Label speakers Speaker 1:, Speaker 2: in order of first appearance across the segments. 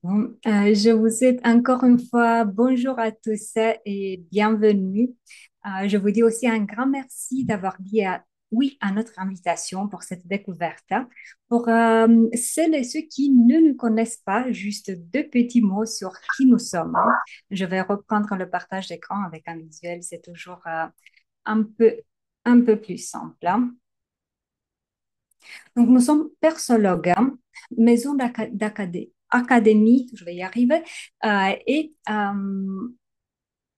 Speaker 1: Bon, je vous souhaite encore une fois bonjour à tous et bienvenue. Je vous dis aussi un grand merci d'avoir dit oui à notre invitation pour cette découverte. Pour celles et ceux qui ne nous connaissent pas, juste deux petits mots sur qui nous sommes. Je vais reprendre le partage d'écran avec un visuel, c'est toujours un peu, un peu plus simple, hein. Donc, nous sommes persologues, hein, maison d'académie, je vais y arriver, et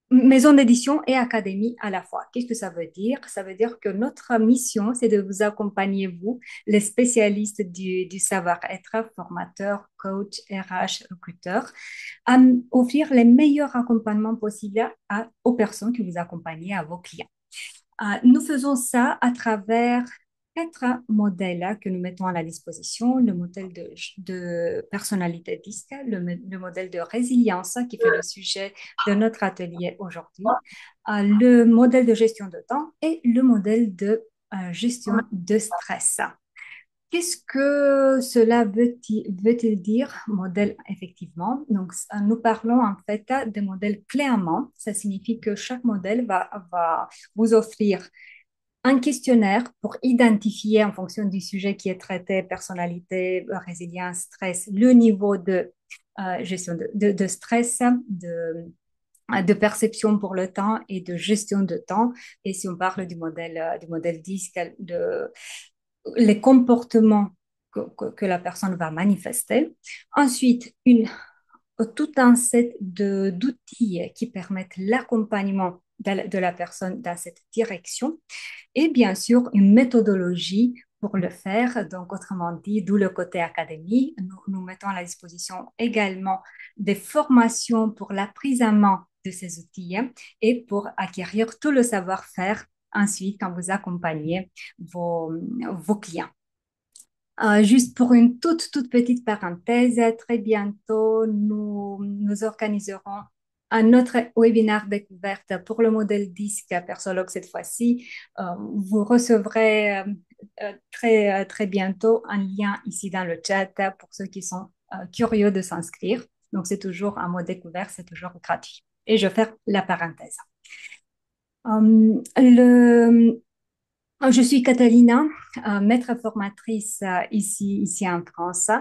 Speaker 1: maison d'édition et académie à la fois. Qu'est-ce que ça veut dire? Ça veut dire que notre mission, c'est de vous accompagner, vous, les spécialistes du savoir-être, formateurs, coach, RH, recruteurs, à offrir les meilleurs accompagnements possibles aux personnes que vous accompagnez, à vos clients. Nous faisons ça à travers quatre modèles que nous mettons à la disposition. Le modèle de personnalité disque, le modèle de résilience qui fait le sujet de notre atelier aujourd'hui, le modèle de gestion de temps et le modèle de gestion de stress. Qu'est-ce que cela veut-il dire, modèle, effectivement? Donc, nous parlons en fait de modèles clairement. Ça signifie que chaque modèle va vous offrir un questionnaire pour identifier en fonction du sujet qui est traité, personnalité, résilience, stress, le niveau de gestion de stress, de perception pour le temps et de gestion de temps. Et si on parle du modèle DISC, les comportements que la personne va manifester. Ensuite, tout un set d'outils qui permettent l'accompagnement de la personne dans cette direction et bien sûr une méthodologie pour le faire. Donc, autrement dit, d'où le côté académie. Nous mettons à la disposition également des formations pour la prise en main de ces outils, hein, et pour acquérir tout le savoir-faire ensuite quand vous accompagnez vos clients. Juste pour une toute petite parenthèse, très bientôt, nous organiserons un autre webinaire découverte pour le modèle disque Persologue cette fois-ci. Vous recevrez très bientôt un lien ici dans le chat pour ceux qui sont curieux de s'inscrire. Donc, c'est toujours un mot découvert, c'est toujours gratuit. Et je vais faire la parenthèse. Le Je suis Catalina, maître formatrice ici en France.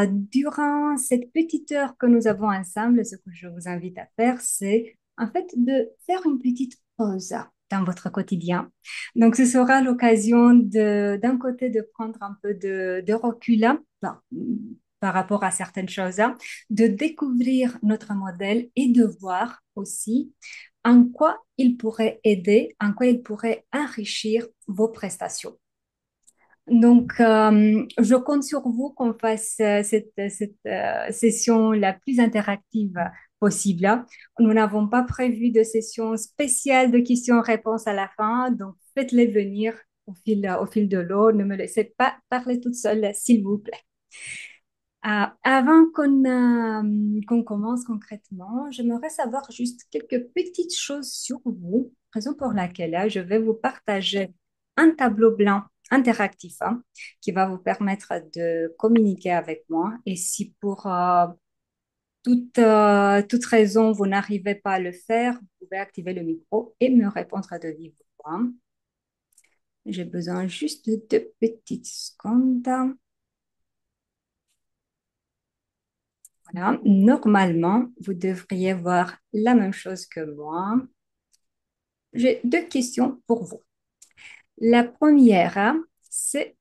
Speaker 1: Durant cette petite heure que nous avons ensemble, ce que je vous invite à faire, c'est en fait de faire une petite pause dans votre quotidien. Donc, ce sera l'occasion d'un côté de prendre un peu de recul, hein, par rapport à certaines choses, hein, de découvrir notre modèle et de voir aussi en quoi il pourrait aider, en quoi il pourrait enrichir vos prestations. Donc, je compte sur vous qu'on fasse cette session la plus interactive possible. Nous n'avons pas prévu de session spéciale de questions-réponses à la fin, donc faites-les venir au fil de l'eau. Ne me laissez pas parler toute seule, s'il vous plaît. Avant qu'on commence concrètement, j'aimerais savoir juste quelques petites choses sur vous, raison pour laquelle je vais vous partager un tableau blanc interactif, hein, qui va vous permettre de communiquer avec moi. Et si pour toute raison vous n'arrivez pas à le faire, vous pouvez activer le micro et me répondre de vive voix. J'ai besoin juste de 2 petites secondes. Voilà. Normalement, vous devriez voir la même chose que moi. J'ai 2 questions pour vous. La première, hein, c'est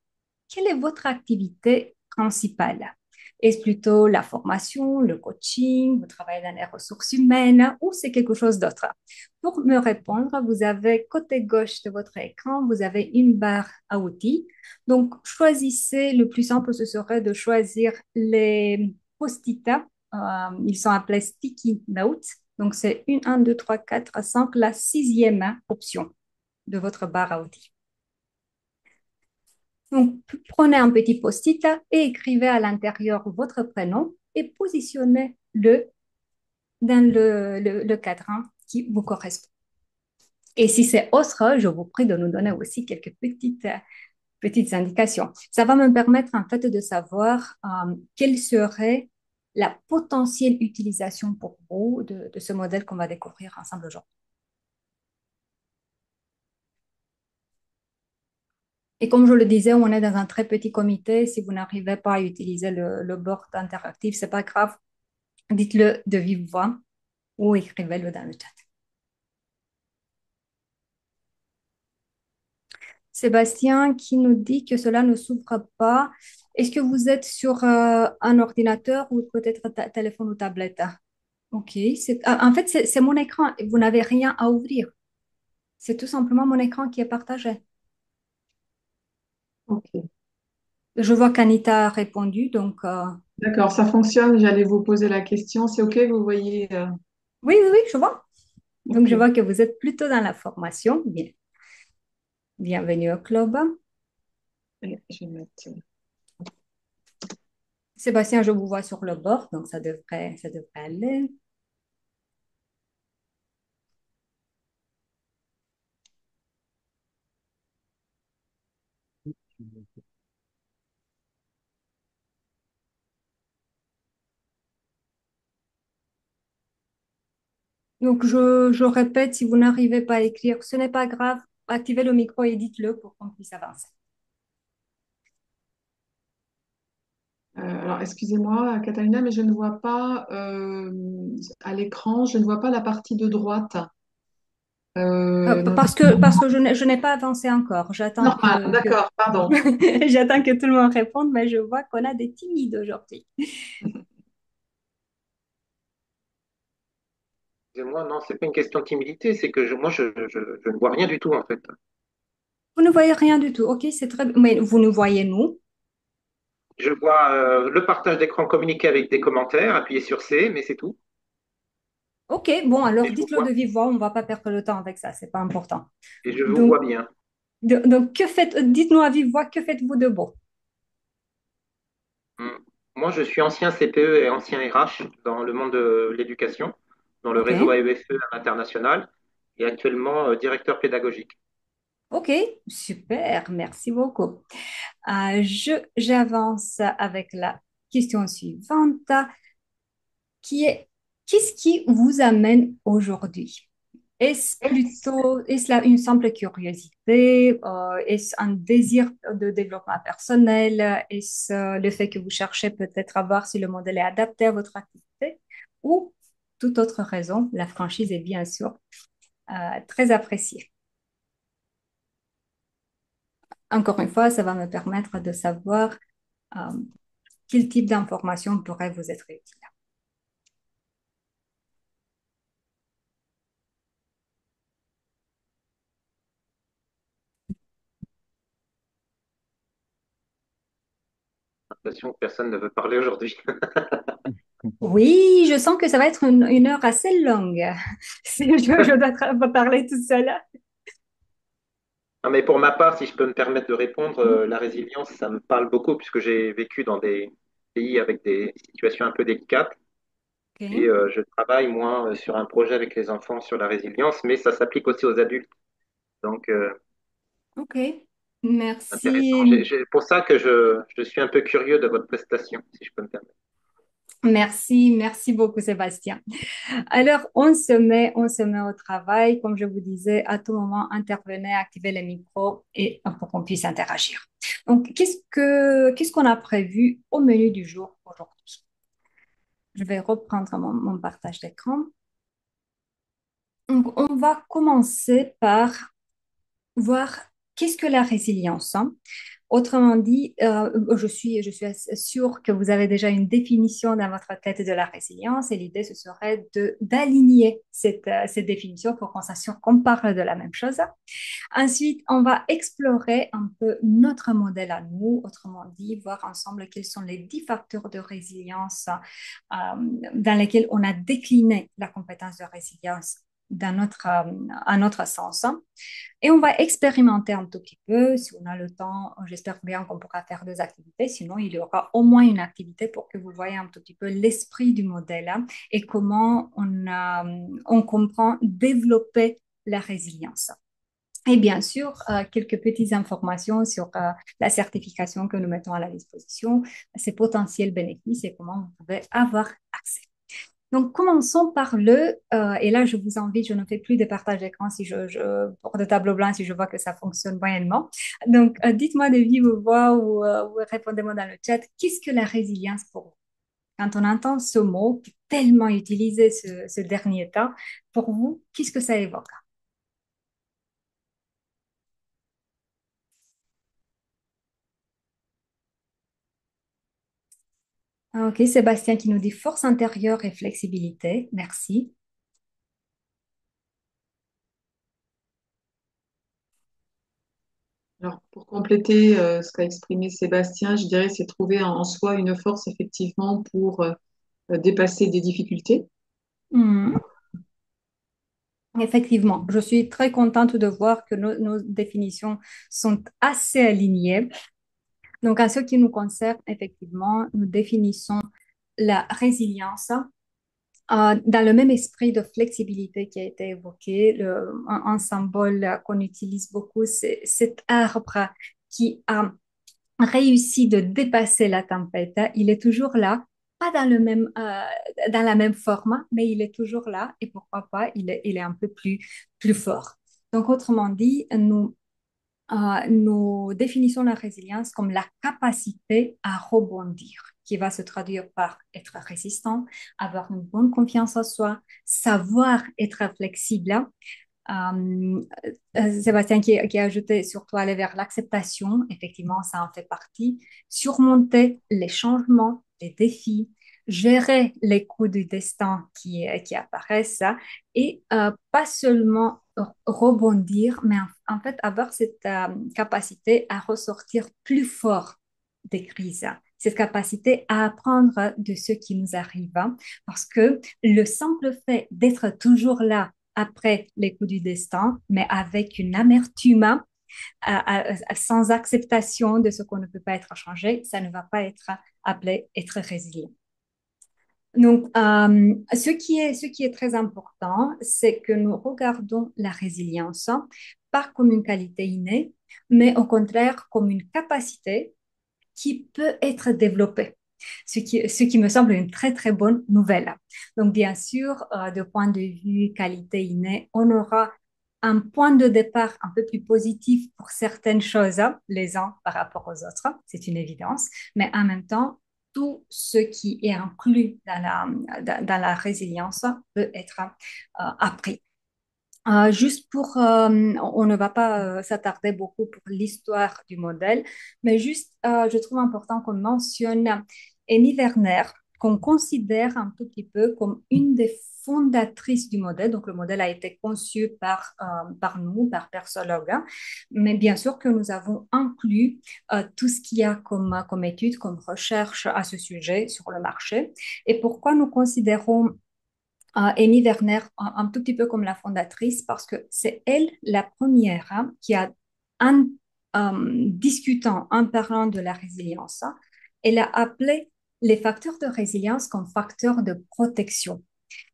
Speaker 1: quelle est votre activité principale? Est-ce plutôt la formation, le coaching, vous travaillez dans les ressources humaines ou c'est quelque chose d'autre? Pour me répondre, vous avez côté gauche de votre écran, vous avez une barre à outils. Donc, choisissez, le plus simple, ce serait de choisir les post-it. Ils sont appelés sticky notes. Donc, c'est une, 1, 2, 3, 4, 5, la sixième option de votre barre à outils. Donc, prenez un petit post-it et écrivez à l'intérieur votre prénom et positionnez-le dans le cadran qui vous correspond. Et si c'est autre, je vous prie de nous donner aussi quelques petites indications. Ça va me permettre en fait de savoir quelle serait la potentielle utilisation pour vous de ce modèle qu'on va découvrir ensemble aujourd'hui. Et comme je le disais, on est dans un très petit comité. Si vous n'arrivez pas à utiliser le board interactif, c'est pas grave. Dites-le de vive voix ou écrivez-le dans le chat. Sébastien qui nous dit que cela ne s'ouvre pas. Est-ce que vous êtes sur un ordinateur ou peut-être téléphone ou tablette? Ok, en fait, c'est mon écran. Vous n'avez rien à ouvrir. C'est tout simplement mon écran qui est partagé.
Speaker 2: Ok.
Speaker 1: Je vois qu'Anita a répondu, donc
Speaker 2: D'accord, ça fonctionne. J'allais vous poser la question. C'est OK, vous voyez.
Speaker 1: oui, oui, oui, je vois. Donc, je
Speaker 2: OK.
Speaker 1: vois que vous êtes plutôt dans la formation. Bien. Bienvenue au club.
Speaker 2: Et je vais mettre.
Speaker 1: Sébastien, je vous vois sur le bord, donc ça devrait aller. Donc, je répète, si vous n'arrivez pas à écrire, ce n'est pas grave. Activez le micro et dites-le pour qu'on puisse avancer.
Speaker 2: Alors, excusez-moi, Katharina, mais je ne vois pas à l'écran, je ne vois pas la partie de droite. Notre...
Speaker 1: Parce que je n'ai pas avancé encore.
Speaker 2: Normal, d'accord, pardon.
Speaker 1: J'attends que tout le monde réponde, mais je vois qu'on a des timides aujourd'hui.
Speaker 3: Excusez-moi, non, c'est pas une question de timidité, c'est que je ne vois rien du tout en fait.
Speaker 1: Vous ne voyez rien du tout. OK, c'est très bien. Mais vous nous voyez, nous.
Speaker 3: Je vois le partage d'écran communiqué avec des commentaires, appuyer sur C, mais c'est tout.
Speaker 1: OK, bon,
Speaker 3: Et
Speaker 1: alors
Speaker 3: je vous
Speaker 1: dites-le de
Speaker 3: vois.
Speaker 1: vive voix. On ne va pas perdre le temps avec ça. C'est pas important.
Speaker 3: Et je vous vois
Speaker 1: Donc,
Speaker 3: bien.
Speaker 1: dites-nous à vive voix, que faites-vous de beau?
Speaker 3: Hmm. Moi, je suis ancien CPE et ancien RH dans le monde de l'éducation, dans le réseau
Speaker 1: OK.
Speaker 3: AEFE à l'international, et actuellement directeur pédagogique.
Speaker 1: OK, super, merci beaucoup. J'avance avec la question suivante, qui est, qu'est-ce qui vous amène aujourd'hui? Est-ce là une simple curiosité? Est-ce un désir de développement personnel? Est-ce le fait que vous cherchez peut-être à voir si le modèle est adapté à votre activité? Ou toute autre raison? La franchise est bien sûr très appréciée. Encore une fois, ça va me permettre de savoir euh, quel type d'information pourrait vous être utile.
Speaker 3: J'ai l'impression que personne ne veut parler aujourd'hui.
Speaker 1: Oui, je sens que ça va être une heure assez longue. Si je dois parler tout seul.
Speaker 3: Non, mais pour ma part, si je peux me permettre de répondre, la résilience, ça me parle beaucoup puisque j'ai vécu dans des pays avec des situations un peu délicates. Et
Speaker 1: Ok,
Speaker 3: je travaille, moi, sur un projet avec les enfants sur la résilience, mais ça s'applique aussi aux adultes. Donc,
Speaker 1: ok.
Speaker 3: intéressant.
Speaker 1: Merci,
Speaker 3: C'est pour ça que je suis un peu curieux de votre prestation, si je peux me permettre.
Speaker 1: merci beaucoup, Sébastien. Alors, on se met au travail. Comme je vous disais, à tout moment, intervenez, activez les micros et pour qu'on puisse interagir. Donc, qu'est-ce qu'on a prévu au menu du jour aujourd'hui? Je vais reprendre mon partage d'écran. Donc, on va commencer par voir qu'est-ce que la résilience, hein. Autrement dit, je suis sûre que vous avez déjà une définition dans votre tête de la résilience et l'idée, ce serait d'aligner cette définition pour qu'on s'assure qu'on parle de la même chose. Ensuite, on va explorer un peu notre modèle à nous, autrement dit, voir ensemble quels sont les 10 facteurs de résilience dans lesquels on a décliné la compétence de résilience à notre sens. Et on va expérimenter un tout petit peu. Si on a le temps, j'espère bien qu'on pourra faire deux activités. Sinon, il y aura au moins une activité pour que vous voyez un tout petit peu l'esprit du modèle, hein, et comment on comprend développer la résilience. Et bien sûr, quelques petites informations sur la certification que nous mettons à la disposition, ses potentiels bénéfices et comment vous pouvez avoir accès. Donc, commençons par et là, je vous invite, je ne fais plus de partage d'écran si pour de tableau blanc si je vois que ça fonctionne moyennement. Donc, dites-moi de vive voix ou répondez-moi dans le chat, qu'est-ce que la résilience pour vous? Quand on entend ce mot qui est tellement utilisé ce dernier temps, pour vous, qu'est-ce que ça évoque? Ah, ok, Sébastien qui nous dit force intérieure et flexibilité. Merci.
Speaker 2: Alors, pour compléter ce qu'a exprimé Sébastien, je dirais c'est trouver en soi une force effectivement pour dépasser des difficultés.
Speaker 1: Mhm. Effectivement, je suis très contente de voir que nos définitions sont assez alignées. Donc, en ce qui nous concerne, effectivement, nous définissons la résilience dans le même esprit de flexibilité qui a été évoqué. Un symbole qu'on utilise beaucoup, c'est cet arbre qui a réussi de dépasser la tempête. Il est toujours là, pas dans la même forme, mais il est toujours là et pourquoi pas, il est un peu plus fort. Donc, autrement dit, nous définissons la résilience comme la capacité à rebondir, qui va se traduire par être résistant, avoir une bonne confiance en soi, savoir être flexible. Euh, Sébastien qui a ajouté surtout aller vers l'acceptation, effectivement, ça en fait partie. Surmonter les changements, les défis, gérer les coups du destin qui apparaissent et pas seulement rebondir, mais en fait avoir cette capacité à ressortir plus fort des crises, cette capacité à apprendre de ce qui nous arrive, hein. Parce que le simple fait d'être toujours là après les coups du destin, mais avec une amertume, sans acceptation de ce qu'on ne peut pas être changé, ça ne va pas être appelé être résilient. Donc, ce qui est très important, c'est que nous regardons la résilience pas comme une qualité innée, mais au contraire comme une capacité qui peut être développée, ce qui me semble une très, très bonne nouvelle. Donc, bien sûr, de point de vue qualité innée, on aura un point de départ un peu plus positif pour certaines choses, hein, les uns par rapport aux autres, c'est une évidence, mais en même temps, tout ce qui est inclus dans la résilience peut être appris. Juste on ne va pas s'attarder beaucoup pour l'histoire du modèle, mais juste, je trouve important qu'on mentionne Amy Werner, qu'on considère un tout petit peu comme une des fondatrices du modèle. Donc, le modèle a été conçu par nous, par Persologue, hein. Mais bien sûr que nous avons inclus tout ce qu'il y a comme études, comme recherche à ce sujet sur le marché. Et pourquoi nous considérons Amy Werner un tout petit peu comme la fondatrice parce que c'est elle la première hein, qui a, en discutant, en parlant de la résilience, hein, elle a appelé les facteurs de résilience comme facteurs de protection.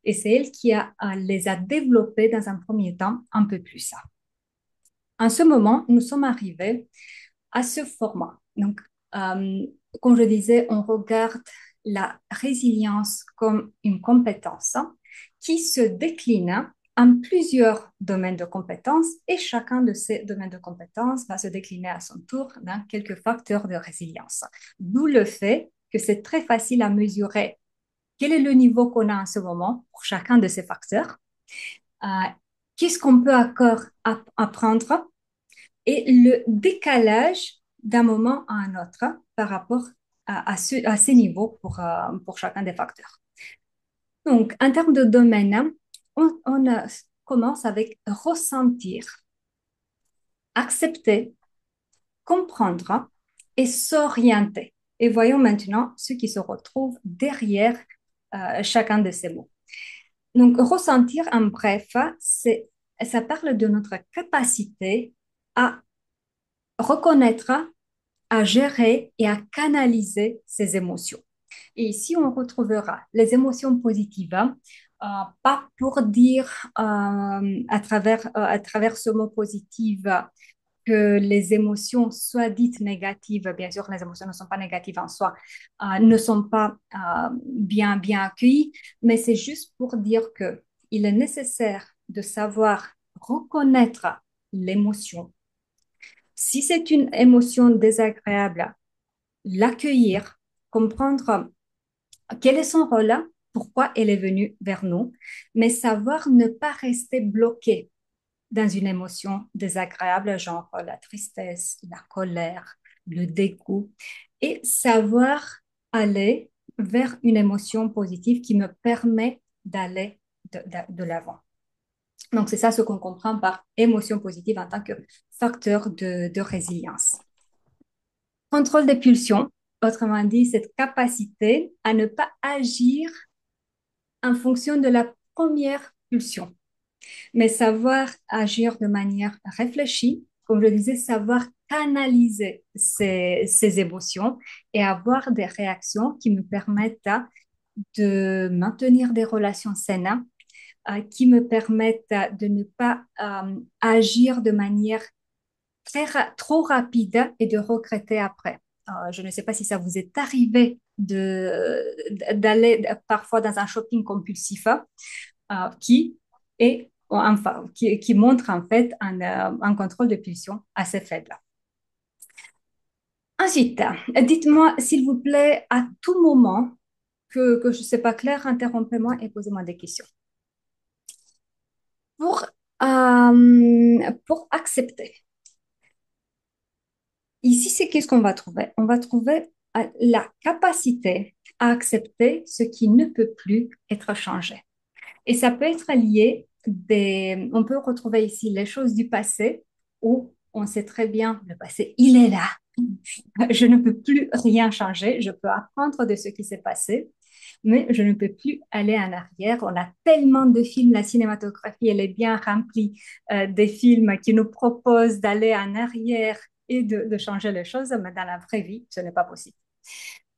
Speaker 1: Et c'est elle qui les a développés dans un premier temps un peu plus. En ce moment, nous sommes arrivés à ce format. Donc, euh, comme je disais, on regarde la résilience comme une compétence hein, qui se décline en plusieurs domaines de compétences et chacun de ces domaines de compétences va se décliner à son tour dans quelques facteurs de résilience. D'où le fait que c'est très facile à mesurer quel est le niveau qu'on a en ce moment pour chacun de ces facteurs, euh, qu'est-ce qu'on peut encore apprendre et le décalage d'un moment à un autre par rapport à ces niveaux pour chacun des facteurs. Donc, en termes de domaine, on commence avec ressentir, accepter, comprendre et s'orienter. Et voyons maintenant ce qui se retrouve derrière chacun de ces mots. Donc, ressentir, en bref, ça parle de notre capacité à reconnaître, à gérer et à canaliser ses émotions. Et ici, on retrouvera les émotions positives, pas pour dire à travers ce mot positif que les émotions soient dites négatives. Bien sûr, les émotions ne sont pas négatives en soi, ne sont pas bien accueillies, mais c'est juste pour dire que il est nécessaire de savoir reconnaître l'émotion. Si c'est une émotion désagréable, l'accueillir, comprendre quel est son rôle là, pourquoi elle est venue vers nous, mais savoir ne pas rester bloqué dans une émotion désagréable, genre la tristesse, la colère, le dégoût, et savoir aller vers une émotion positive qui me permet d'aller de l'avant. Donc, c'est ça ce qu'on comprend par émotion positive en tant que facteur de résilience. Contrôle des pulsions, autrement dit, cette capacité à ne pas agir en fonction de la première pulsion, mais savoir agir de manière réfléchie, comme je disais, savoir canaliser ces émotions et avoir des réactions qui me permettent de maintenir des relations saines, qui me permettent de ne pas agir de manière trop rapide et de regretter après. Je ne sais pas si ça vous est arrivé d'aller parfois dans un shopping compulsif qui est enfin, qui montre en fait un contrôle de pulsion assez faible. Ensuite, dites-moi s'il vous plaît à tout moment que je ne sais pas clair, interrompez-moi et posez-moi des questions. Pour, pour accepter. Ici, c'est qu'est-ce qu'on va trouver? On va trouver la capacité à accepter ce qui ne peut plus être changé. Et ça peut être lié on peut retrouver ici les choses du passé où on sait très bien le passé, il est là. Je ne peux plus rien changer. Je peux apprendre de ce qui s'est passé, mais je ne peux plus aller en arrière. On a tellement de films, la cinématographie, elle est bien remplie des films qui nous proposent d'aller en arrière et de changer les choses, mais dans la vraie vie, ce n'est pas possible.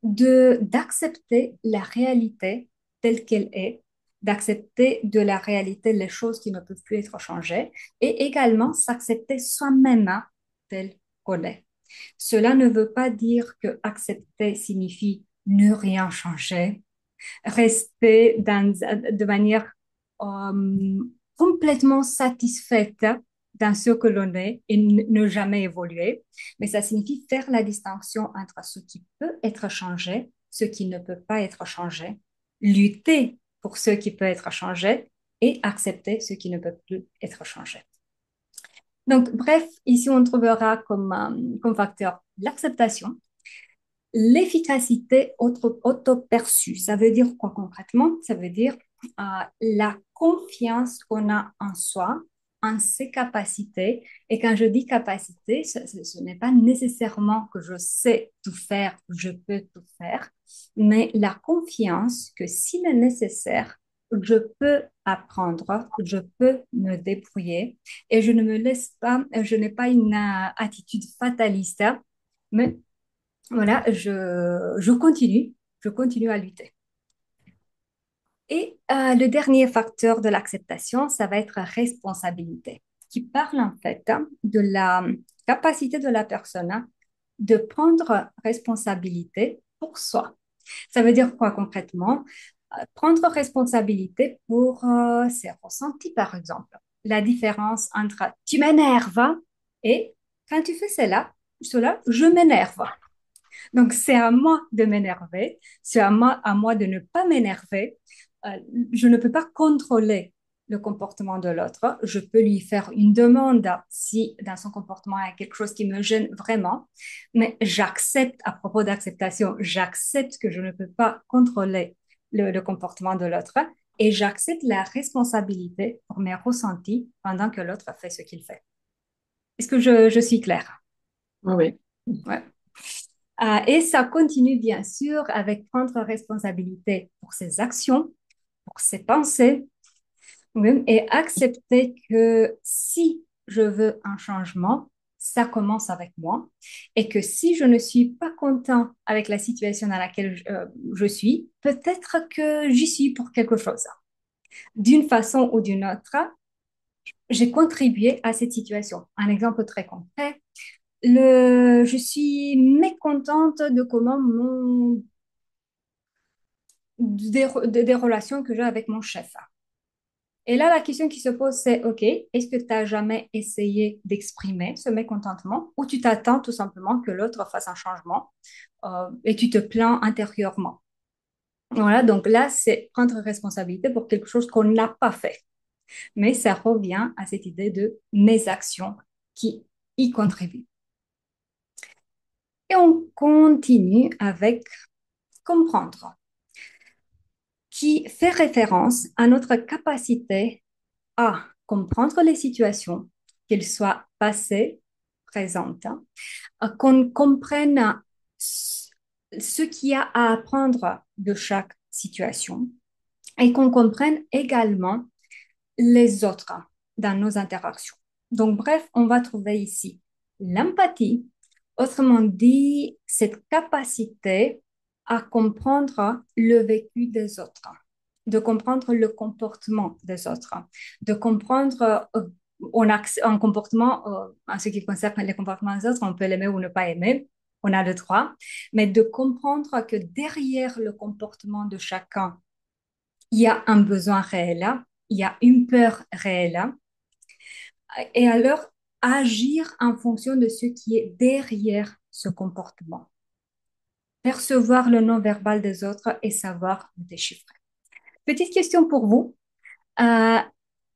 Speaker 1: D'accepter la réalité telle qu'elle est, d'accepter de la réalité les choses qui ne peuvent plus être changées et également s'accepter soi-même tel qu'on est. Cela ne veut pas dire que accepter signifie ne rien changer, rester de manière euh, complètement satisfaite dans ce que l'on est et ne jamais évoluer. Mais ça signifie faire la distinction entre ce qui peut être changé, ce qui ne peut pas être changé, lutter pour ce qui peut être changé et accepter ce qui ne peut plus être changé. Donc, bref, ici, on trouvera comme facteur l'acceptation, l'efficacité auto-perçue. Ça veut dire quoi concrètement? Ça veut dire la confiance qu'on a en soi, en ses capacités. Et quand je dis capacité, ce n'est pas nécessairement que je sais tout faire, je peux tout faire, mais la confiance que s'il est nécessaire, je peux apprendre, je peux me débrouiller et je ne me laisse pas, je n'ai pas une attitude fataliste, mais voilà, je continue à lutter. Et le dernier facteur de l'acceptation, ça va être responsabilité, qui parle en fait de la capacité de la personne de prendre responsabilité pour soi. Ça veut dire quoi concrètement? Prendre responsabilité pour ses ressentis, par exemple. La différence entre tu m'énerves et quand tu fais cela, je m'énerve. Donc, c'est à moi de m'énerver, c'est à moi de ne pas m'énerver. Je ne peux pas contrôler le comportement de l'autre. Je peux lui faire une demande si dans son comportement il y a quelque chose qui me gêne vraiment, mais j'accepte, à propos d'acceptation, j'accepte que je ne peux pas contrôler le comportement de l'autre et j'accepte la responsabilité pour mes ressentis pendant que l'autre fait ce qu'il fait. Est-ce que je suis claire?
Speaker 2: Oui.
Speaker 1: Ouais. Et ça continue bien sûr avec prendre responsabilité pour ses actions, pour ses pensées, et accepter que si je veux un changement, ça commence avec moi, et que si je ne suis pas content avec la situation dans laquelle je suis, peut-être que j'y suis pour quelque chose. d'une façon ou d'une autre, j'ai contribué à cette situation. Un exemple très concret, je suis mécontente de comment des relations que j'ai avec mon chef. Et là, la question qui se pose, c'est, OK, est-ce que tu n'as jamais essayé d'exprimer ce mécontentement ou tu t'attends tout simplement que l'autre fasse un changement et tu te plains intérieurement? Voilà, donc là, c'est prendre responsabilité pour quelque chose qu'on n'a pas fait. Mais ça revient à cette idée de mes actions qui y contribuent. Et on continue avec comprendre, qui fait référence à notre capacité à comprendre les situations, qu'elles soient passées, présentes, qu'on comprenne ce qu'il y a à apprendre de chaque situation et qu'on comprenne également les autres dans nos interactions. Donc, bref, on va trouver ici l'empathie, autrement dit, cette capacité à comprendre le vécu des autres, de comprendre le comportement des autres, de comprendre un comportement en ce qui concerne les comportements des autres, on peut l'aimer ou ne pas aimer, on a le droit, mais de comprendre que derrière le comportement de chacun, il y a un besoin réel, il y a une peur réelle, et alors agir en fonction de ce qui est derrière ce comportement. Percevoir le non-verbal des autres et savoir le déchiffrer. Petite question pour vous. Euh,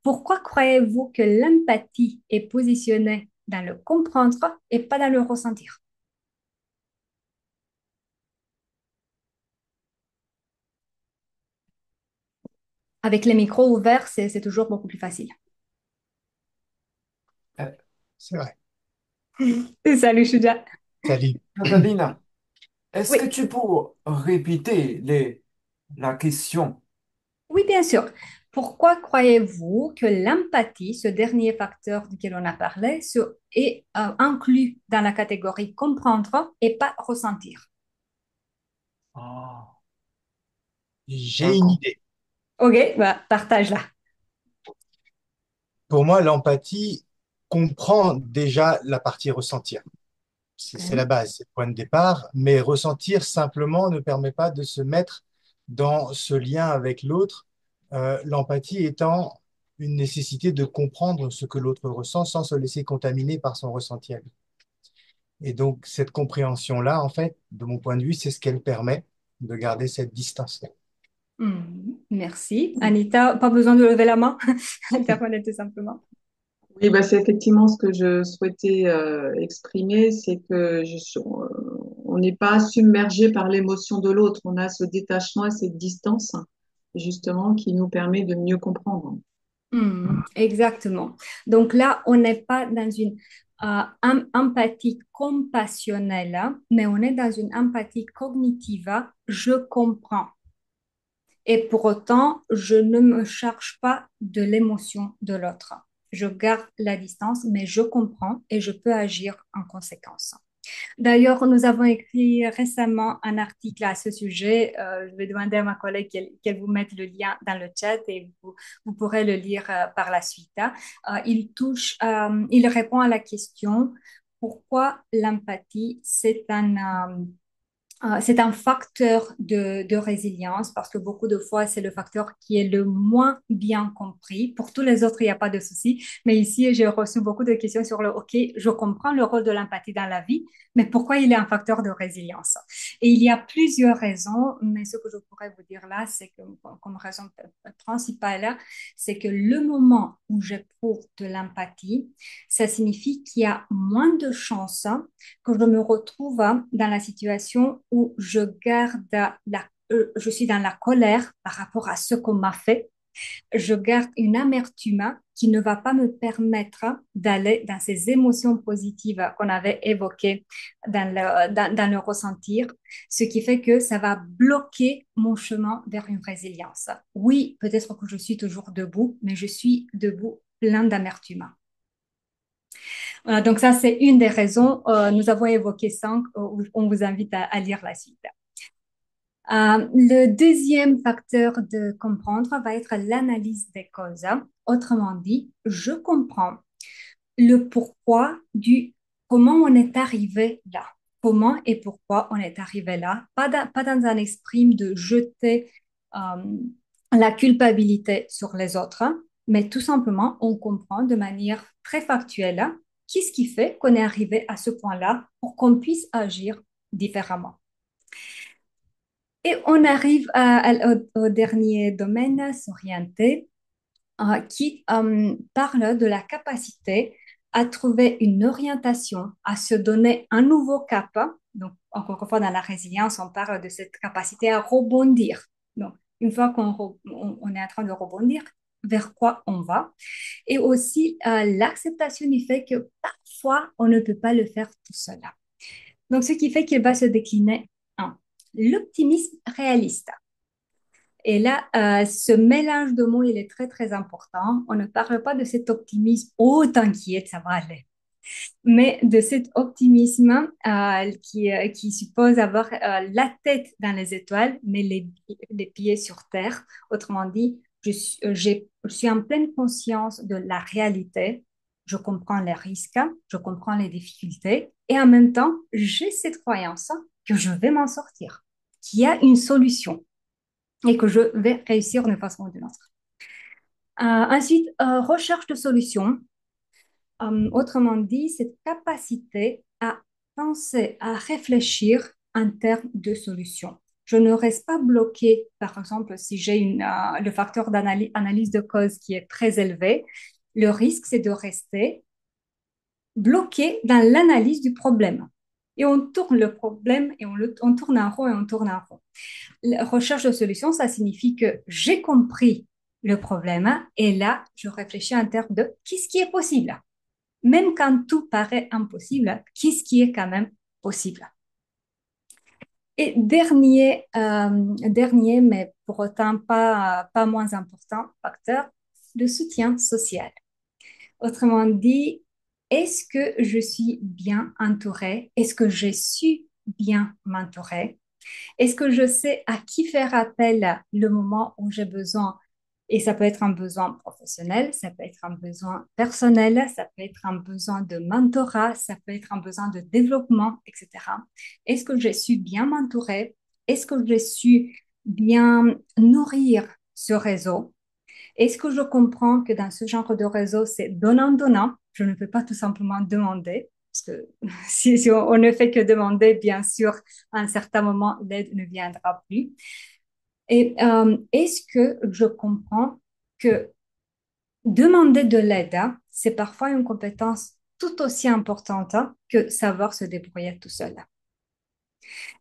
Speaker 1: Pourquoi croyez-vous que l'empathie est positionnée dans le comprendre et pas dans le ressentir? Avec les micros ouverts, c'est toujours beaucoup plus facile.
Speaker 4: Euh,
Speaker 5: C'est vrai.
Speaker 1: Salut, Shuja.
Speaker 5: Salut.
Speaker 4: Catalina, est-ce que
Speaker 1: Oui,
Speaker 4: tu peux répéter la question?
Speaker 1: oui, bien sûr. Pourquoi croyez-vous que l'empathie, ce dernier facteur duquel on a parlé, est inclus dans la catégorie comprendre et pas ressentir?
Speaker 4: Ah,
Speaker 5: J'ai une
Speaker 4: d'accord.
Speaker 5: idée.
Speaker 1: Ok, bah, partage-la.
Speaker 5: Pour moi, l'empathie comprend déjà la partie ressentir. C'est la
Speaker 1: Ok.
Speaker 5: base, c'est le point de départ. Mais ressentir simplement ne permet pas de se mettre dans ce lien avec l'autre. L'empathie étant une nécessité de comprendre ce que l'autre ressent sans se laisser contaminer par son ressenti à lui. Et donc, cette compréhension-là, en fait, de mon point de vue, c'est ce qu'elle permet de garder cette distance-là.
Speaker 1: Merci. Anita, pas besoin de lever la main. Intervenez tout simplement.
Speaker 2: Oui, bah, c'est effectivement ce que je souhaitais exprimer, c'est que on n'est pas submergé par l'émotion de l'autre, on a ce détachement et cette distance justement qui nous permet de mieux comprendre.
Speaker 1: Exactement. Donc là, on n'est pas dans une empathie compassionnelle, hein, mais on est dans une empathie cognitive. Je comprends. Et pour autant, je ne me charge pas de l'émotion de l'autre. Je garde la distance, mais je comprends et je peux agir en conséquence. D'ailleurs, nous avons écrit récemment un article à ce sujet. Je vais demander à ma collègue qu'elle vous mette le lien dans le chat et vous pourrez le lire par la suite, hein. Il répond à la question pourquoi l'empathie, c'est un facteur de résilience parce que beaucoup de fois, c'est le facteur qui est le moins bien compris. Pour tous les autres, il n'y a pas de souci. Mais ici, j'ai reçu beaucoup de questions sur OK, je comprends le rôle de l'empathie dans la vie, mais pourquoi il est un facteur de résilience? Et il y a plusieurs raisons, mais ce que je pourrais vous dire là, c'est que comme raison principale, c'est que le moment où j'éprouve de l'empathie, ça signifie qu'il y a moins de chances que je me retrouve dans la situation où je suis dans la colère par rapport à ce qu'on m'a fait. Je garde une amertume qui ne va pas me permettre d'aller dans ces émotions positives qu'on avait évoquées dans le ressentir, ce qui fait que ça va bloquer mon chemin vers une résilience. Oui, peut-être que je suis toujours debout, mais je suis debout plein d'amertume. Voilà, donc ça, c'est une des raisons. Nous avons évoqué cinq. On vous invite à lire la suite. Le deuxième facteur de comprendre va être l'analyse des causes. Autrement dit, je comprends le pourquoi du comment on est arrivé là. Comment et pourquoi on est arrivé là. Pas dans un esprit de jeter euh, la culpabilité sur les autres, mais tout simplement, on comprend de manière très factuelle qu'est-ce qui fait qu'on est arrivé à ce point-là pour qu'on puisse agir différemment. Et on arrive au dernier domaine, s'orienter, qui parle de la capacité à trouver une orientation, à se donner un nouveau cap. Donc, encore une fois, dans la résilience, on parle de cette capacité à rebondir. Donc, une fois on est en train de rebondir, vers quoi on va. Et aussi l'acceptation du fait que parfois, on ne peut pas le faire tout seul. Donc, ce qui fait qu'il va se décliner en l'optimisme réaliste. Et là, ce mélange de mots, il est très, très important. On ne parle pas de cet optimisme, oh, t'inquiète, ça va aller, mais de cet optimisme qui suppose avoir la tête dans les étoiles, mais les pieds sur terre. Autrement dit, je suis en pleine conscience de la réalité. Je comprends les risques, je comprends les difficultés, et en même temps, j'ai cette croyance que je vais m'en sortir, qu'il y a une solution et que je vais réussir d'une façon ou d'une autre. Ensuite, recherche de solutions. Autrement dit, cette capacité à penser, à réfléchir en termes de solutions. Je ne reste pas bloquée, par exemple, si j'ai le facteur d'analyse de cause qui est très élevé, le risque, c'est de rester bloqué dans l'analyse du problème. Et on tourne le problème et on tourne en rond et on tourne en rond. La recherche de solutions, ça signifie que j'ai compris le problème et là, je réfléchis en termes de qu'est-ce qui est possible. Même quand tout paraît impossible, qu'est-ce qui est quand même possible. Et dernier, mais pour autant pas moins important facteur, le soutien social. Autrement dit, est-ce que je suis bien entourée? Est-ce que j'ai su bien m'entourer? Est-ce que je sais à qui faire appel le moment où j'ai besoin? Et ça peut être un besoin professionnel, ça peut être un besoin personnel, ça peut être un besoin de mentorat, ça peut être un besoin de développement, etc. Est-ce que j'ai su bien m'entourer? Est-ce que j'ai su bien nourrir ce réseau? Est-ce que je comprends que dans ce genre de réseau, c'est donnant-donnant? Je ne peux pas tout simplement demander, parce que si on ne fait que demander, bien sûr, à un certain moment, l'aide ne viendra plus. Et est-ce que je comprends que demander de l'aide, c'est parfois une compétence tout aussi importante que savoir se débrouiller tout seul.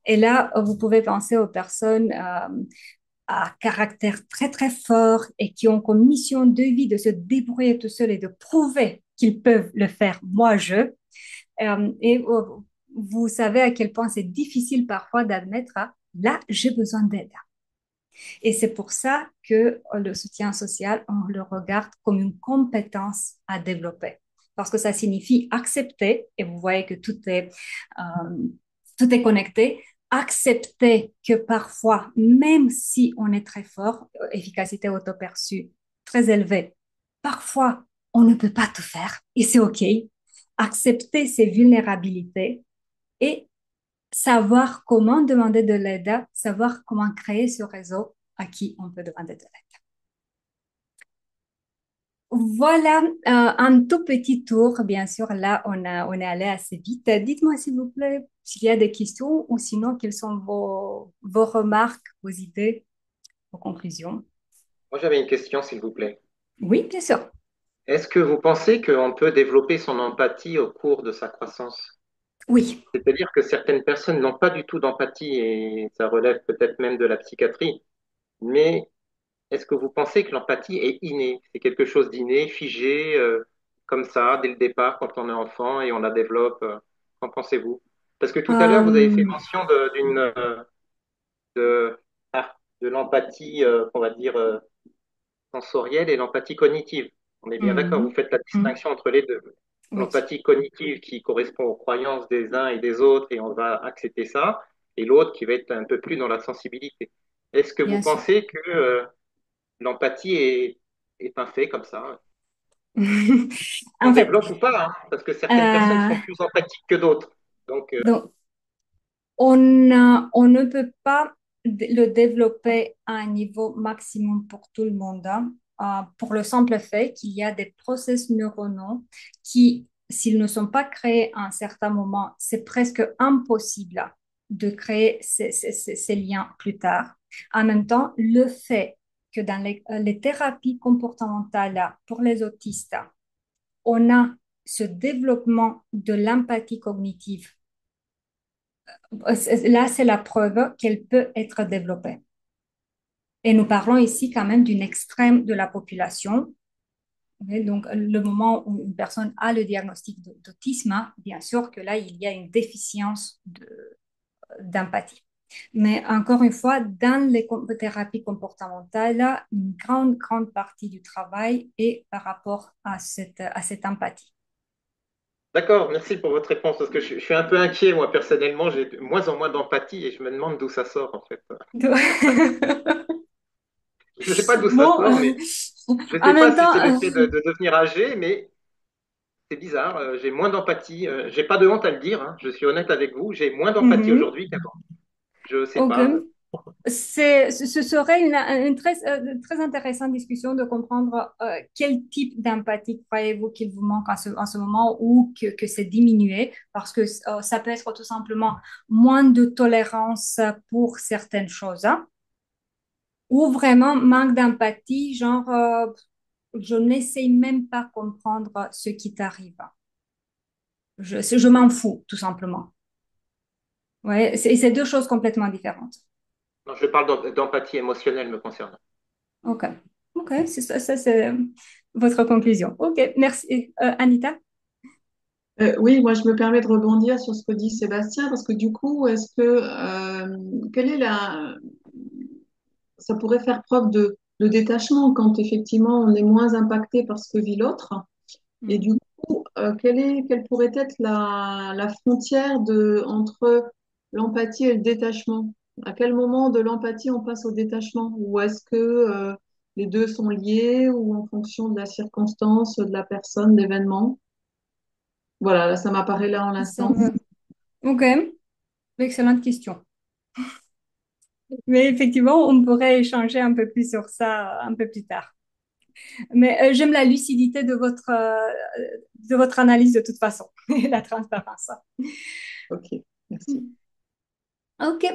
Speaker 1: Et là, vous pouvez penser aux personnes à caractère très, très fort et qui ont comme mission de vie de se débrouiller tout seul et de prouver qu'ils peuvent le faire. Moi, je. Et vous savez à quel point c'est difficile parfois d'admettre, là, j'ai besoin d'aide. Et c'est pour ça que le soutien social, on le regarde comme une compétence à développer. Parce que ça signifie accepter, et vous voyez que tout est connecté, accepter que parfois, même si on est très fort, efficacité auto-perçue très élevée, parfois, on ne peut pas tout faire et c'est OK. Accepter ses vulnérabilités et savoir comment demander de l'aide, savoir comment créer ce réseau à qui on peut demander de l'aide. Voilà un tout petit tour. Bien sûr, là, on est allé assez vite. Dites-moi, s'il vous plaît, s'il y a des questions ou sinon, quelles sont vos remarques, vos idées, vos conclusions.
Speaker 3: Moi, j'avais une question, s'il vous plaît.
Speaker 1: Oui, bien sûr.
Speaker 3: Est-ce que vous pensez qu'on peut développer son empathie au cours de sa croissance?
Speaker 1: Oui.
Speaker 3: C'est-à-dire que certaines personnes n'ont pas du tout d'empathie et ça relève peut-être même de la psychiatrie. Mais est-ce que vous pensez que l'empathie est innée? C'est quelque chose d'inné, figé, comme ça, dès le départ, quand on est enfant et on la développe. Qu'en pensez-vous? Parce que tout à l'heure, vous avez fait
Speaker 1: Euh,
Speaker 3: mention de, de l'empathie, on va dire, sensorielle et l'empathie cognitive. On est bien d'accord, vous
Speaker 1: mhm,
Speaker 3: faites la
Speaker 1: mhm,
Speaker 3: distinction entre les deux.
Speaker 1: oui.
Speaker 3: L'empathie cognitive qui correspond aux croyances des uns et des autres et on va accepter ça. et l'autre qui va être un peu plus dans la sensibilité. Est-ce que vous
Speaker 1: bien sûr.
Speaker 3: pensez que l'empathie est un fait comme ça, qu'on
Speaker 1: En fait,
Speaker 3: développe ou pas, hein, parce que certaines personnes
Speaker 1: euh,
Speaker 3: sont plus empathiques que d'autres. Donc,
Speaker 1: donc, on ne peut pas le développer à un niveau maximum pour tout le monde, hein, pour le simple fait qu'il y a des processus neuronaux qui, s'ils ne sont pas créés à un certain moment, c'est presque impossible de créer ces liens plus tard. En même temps, le fait que dans les thérapies comportementales pour les autistes, on a ce développement de l'empathie cognitive. Là, c'est la preuve qu'elle peut être développée. Et nous parlons ici quand même d'une extrême de la population. Et donc, le moment où une personne a le diagnostic d'autisme, hein, bien sûr que là, il y a une déficience d'empathie. Mais encore une fois, dans les thérapies comportementales, une grande, grande partie du travail est par rapport à cette empathie.
Speaker 3: d'accord, merci pour votre réponse, parce que je suis un peu inquiet, moi, personnellement, j'ai de moins en moins d'empathie et je me demande d'où ça sort, en fait. Je ne sais pas d'où ça
Speaker 1: Bon,
Speaker 3: sort, mais je ne
Speaker 1: en
Speaker 3: sais pas
Speaker 1: même
Speaker 3: si
Speaker 1: temps,
Speaker 3: c'est le fait de devenir âgé, mais c'est bizarre, j'ai moins d'empathie. J'ai pas de honte à le dire, hein, je suis honnête avec vous, j'ai moins d'empathie
Speaker 1: mhm,
Speaker 3: aujourd'hui qu'avant. Je sais
Speaker 1: ok.
Speaker 3: pas.
Speaker 1: Ce serait une très, très intéressante discussion de comprendre quel type d'empathie croyez-vous qu'il vous manque en ce moment ou que c'est diminué, parce que ça peut être tout simplement moins de tolérance pour certaines choses, hein, ou vraiment manque d'empathie, genre je n'essaye même pas comprendre ce qui t'arrive. Je m'en fous, tout simplement. Ouais, c'est deux choses complètement différentes.
Speaker 3: Non, je parle d'empathie émotionnelle me concernant.
Speaker 1: Ok, ok, c'est ça, c'est votre conclusion. Ok, merci. Anita?
Speaker 2: Oui, moi je me permets de rebondir sur ce que dit Sébastien parce que du coup, quelle est ça pourrait faire preuve de détachement quand effectivement on est moins impacté par ce que vit l'autre. Et
Speaker 1: Hmm.
Speaker 2: du coup, quelle pourrait être la frontière entre l'empathie et le détachement? À quel moment de l'empathie on passe au détachement? Ou est-ce que les deux sont liés ou en fonction de la circonstance, de la personne, de l'événement? Voilà, là, ça m'apparaît là en
Speaker 1: Ça
Speaker 2: l'instant.
Speaker 1: me... Ok, excellente question. Mais effectivement, on pourrait échanger un peu plus sur ça un peu plus tard. Mais j'aime la lucidité de votre analyse de toute façon et la transparence.
Speaker 2: Ok, merci.
Speaker 1: Ok.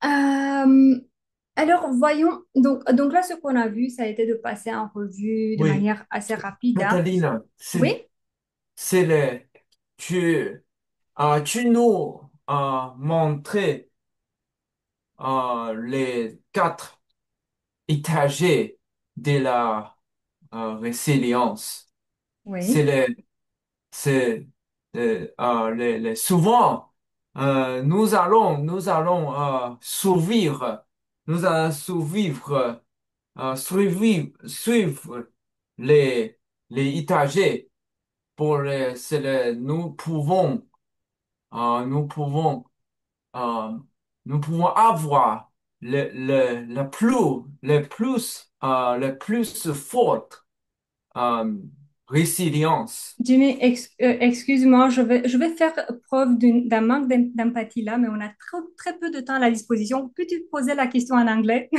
Speaker 1: Euh, alors, voyons. Donc là, ce qu'on a vu, ça a été de passer en revue de
Speaker 4: Oui,
Speaker 1: manière assez rapide, hein.
Speaker 4: Catalina,
Speaker 1: Oui?
Speaker 4: c'est le, tu, tu nous as montré les quatre étagers de la résilience. C'est
Speaker 1: Oui.
Speaker 4: le, c'est souvent nous allons suivre les étagers pour nous pouvons euh, nous pouvons avoir le plus forte euh, résilience.
Speaker 1: Jimmy, excuse-moi, je vais faire preuve d'un manque d'empathie là, mais on a très peu de temps à la disposition. Peux-tu poser la question en anglais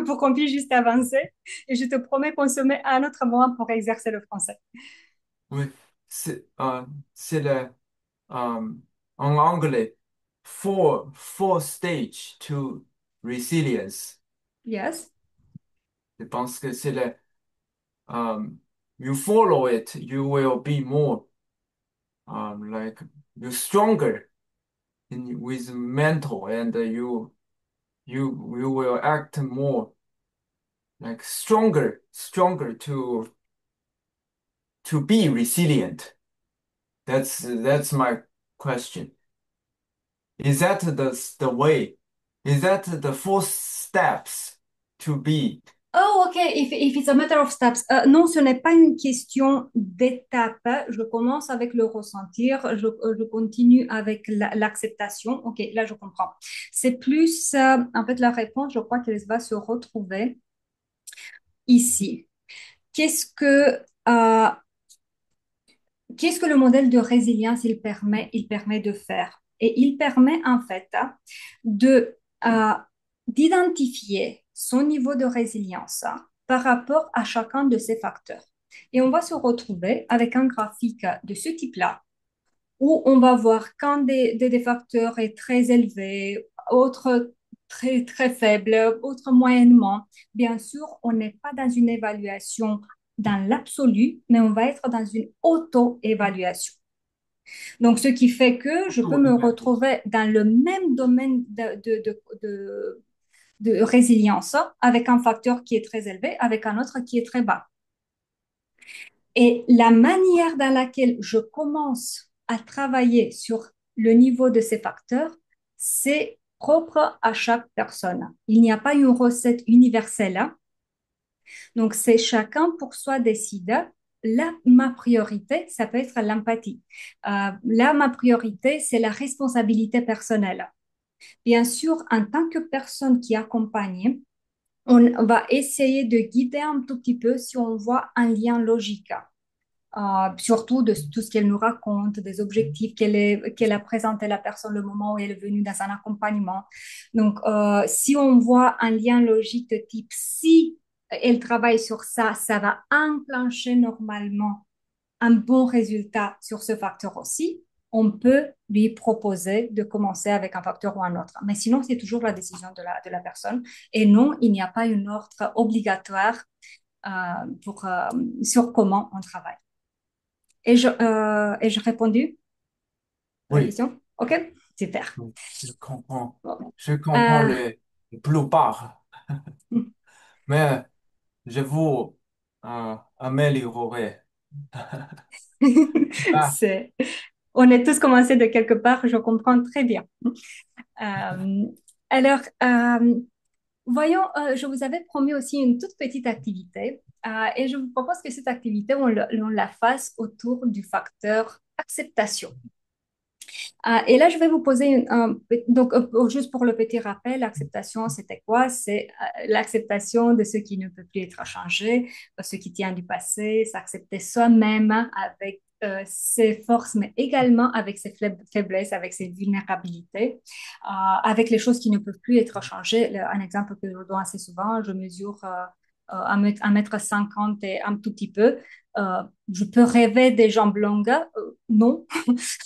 Speaker 1: pour qu'on puisse juste avancer? Et je te promets qu'on se met à un autre moment pour exercer le français.
Speaker 4: Oui, c'est c'est le euh, en anglais four stage to resilience.
Speaker 1: Yes.
Speaker 4: Je pense que c'est le you follow it, you will be more like you stronger with mental and you will act more like stronger to be resilient. That's my question. Is that the way? Is that the four steps to be
Speaker 1: Oh, OK. If it's a matter of steps. Non, ce n'est pas une question d'étape. Je commence avec le ressentir, je continue avec l'acceptation. OK, là, je comprends. C'est plus, en fait, la réponse, je crois qu'elle va se retrouver ici. Qu'est-ce que, euh, qu'est-ce que le modèle de résilience il permet de faire? Et il permet en fait de, euh, d'identifier son niveau de résilience par rapport à chacun de ces facteurs. Et on va se retrouver avec un graphique de ce type-là, où on va voir quand des facteurs est très élevé, autres très, très faibles, autres moyennement. Bien sûr, on n'est pas dans une évaluation dans l'absolu, mais on va être dans une auto-évaluation. Donc, ce qui fait que je peux me retrouver dans le même domaine de résilience avec un facteur qui est très élevé, avec un autre qui est très bas. Et la manière dans laquelle je commence à travailler sur le niveau de ces facteurs, c'est propre à chaque personne. Il n'y a pas une recette universelle. Donc, c'est chacun pour soi décide. Là, ma priorité, ça peut être l'empathie. Là, ma priorité, c'est la responsabilité personnelle. Bien sûr, en tant que personne qui accompagne, on va essayer de guider un tout petit peu si on voit un lien logique. Surtout de tout ce qu'elle nous raconte, des objectifs qu'elle a présenté à la personne le moment où elle est venue dans un accompagnement. Donc, si on voit un lien logique de type si elle travaille sur ça, ça va enclencher normalement un bon résultat sur ce facteur aussi. On peut lui proposer de commencer avec un facteur ou un autre. Mais sinon, c'est toujours la décision de la personne. Et non, il n'y a pas une ordre obligatoire euh, sur comment on travaille. Ai-je répondu à la
Speaker 4: Oui,
Speaker 1: question? OK, super.
Speaker 4: oui, je comprends.
Speaker 1: Bon.
Speaker 4: Je comprends
Speaker 1: Euh,
Speaker 4: le plupart, mais je veux améliorer. Ah,
Speaker 1: c'est, on est tous commencés de quelque part, je comprends très bien. Euh, alors, voyons, je vous avais promis aussi une toute petite activité et je vous propose que cette activité, on la fasse autour du facteur acceptation. Et là, je vais vous poser donc juste pour le petit rappel, l'acceptation, c'était quoi? C'est l'acceptation de ce qui ne peut plus être changé, ce qui tient du passé, s'accepter soi-même avec ses forces, mais également avec ses faiblesses, avec ses vulnérabilités, avec les choses qui ne peuvent plus être changées. Un exemple que je donne assez souvent, je mesure 1,50 m et un tout petit peu. Je peux rêver des jambes longues? Non.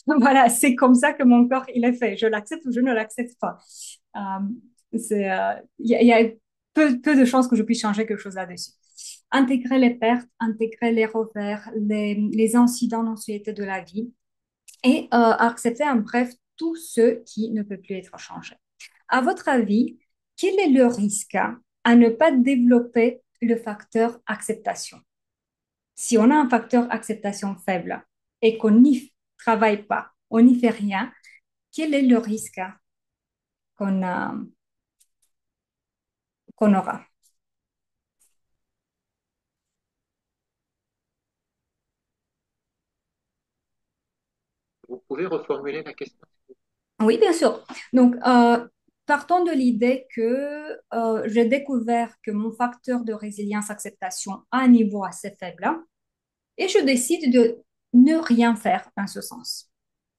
Speaker 1: Voilà, c'est comme ça que mon corps il est fait. Je l'accepte ou je ne l'accepte pas. Il y a peu de chances que je puisse changer quelque chose là-dessus. Intégrer les pertes, intégrer les revers, les incidents non souhaités de la vie et accepter en bref tout ce qui ne peut plus être changé. À votre avis, quel est le risque à ne pas développer le facteur acceptation? Si on a un facteur acceptation faible et qu'on n'y travaille pas, on n'y fait rien, quel est le risque qu'on qu'on aura?
Speaker 3: Vous pouvez reformuler la question?
Speaker 1: Oui, bien sûr. Donc, partons de l'idée que j'ai découvert que mon facteur de résilience-acceptation a un niveau assez faible et je décide de ne rien faire dans ce sens.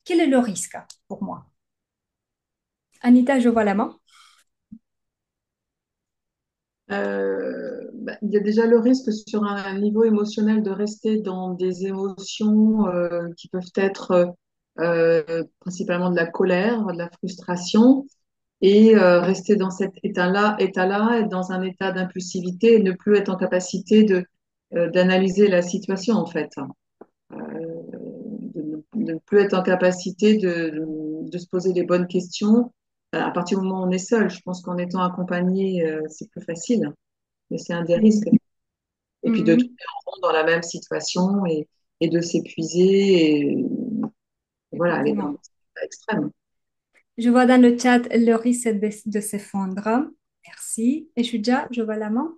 Speaker 1: Quel est le risque pour moi? Anita, je vois la main.
Speaker 2: Il y a déjà le risque sur un niveau émotionnel de rester dans des émotions qui peuvent être principalement de la colère, de la frustration, et rester dans cet état-là, être dans un état d'impulsivité et ne plus être en capacité d'analyser la situation en fait. De ne plus être en capacité de se poser les bonnes questions à partir du moment où on est seul. Je pense qu'en étant accompagné, c'est plus facile, mais c'est un des risques. Et puis de
Speaker 1: Mhm.
Speaker 2: tomber en rond dans la même situation et de s'épuiser et voilà, aller dans
Speaker 1: Effectivement.
Speaker 2: l'extrême.
Speaker 1: Je vois dans le chat le risque de s'effondrer. Merci. Et Shuja, je vois la main.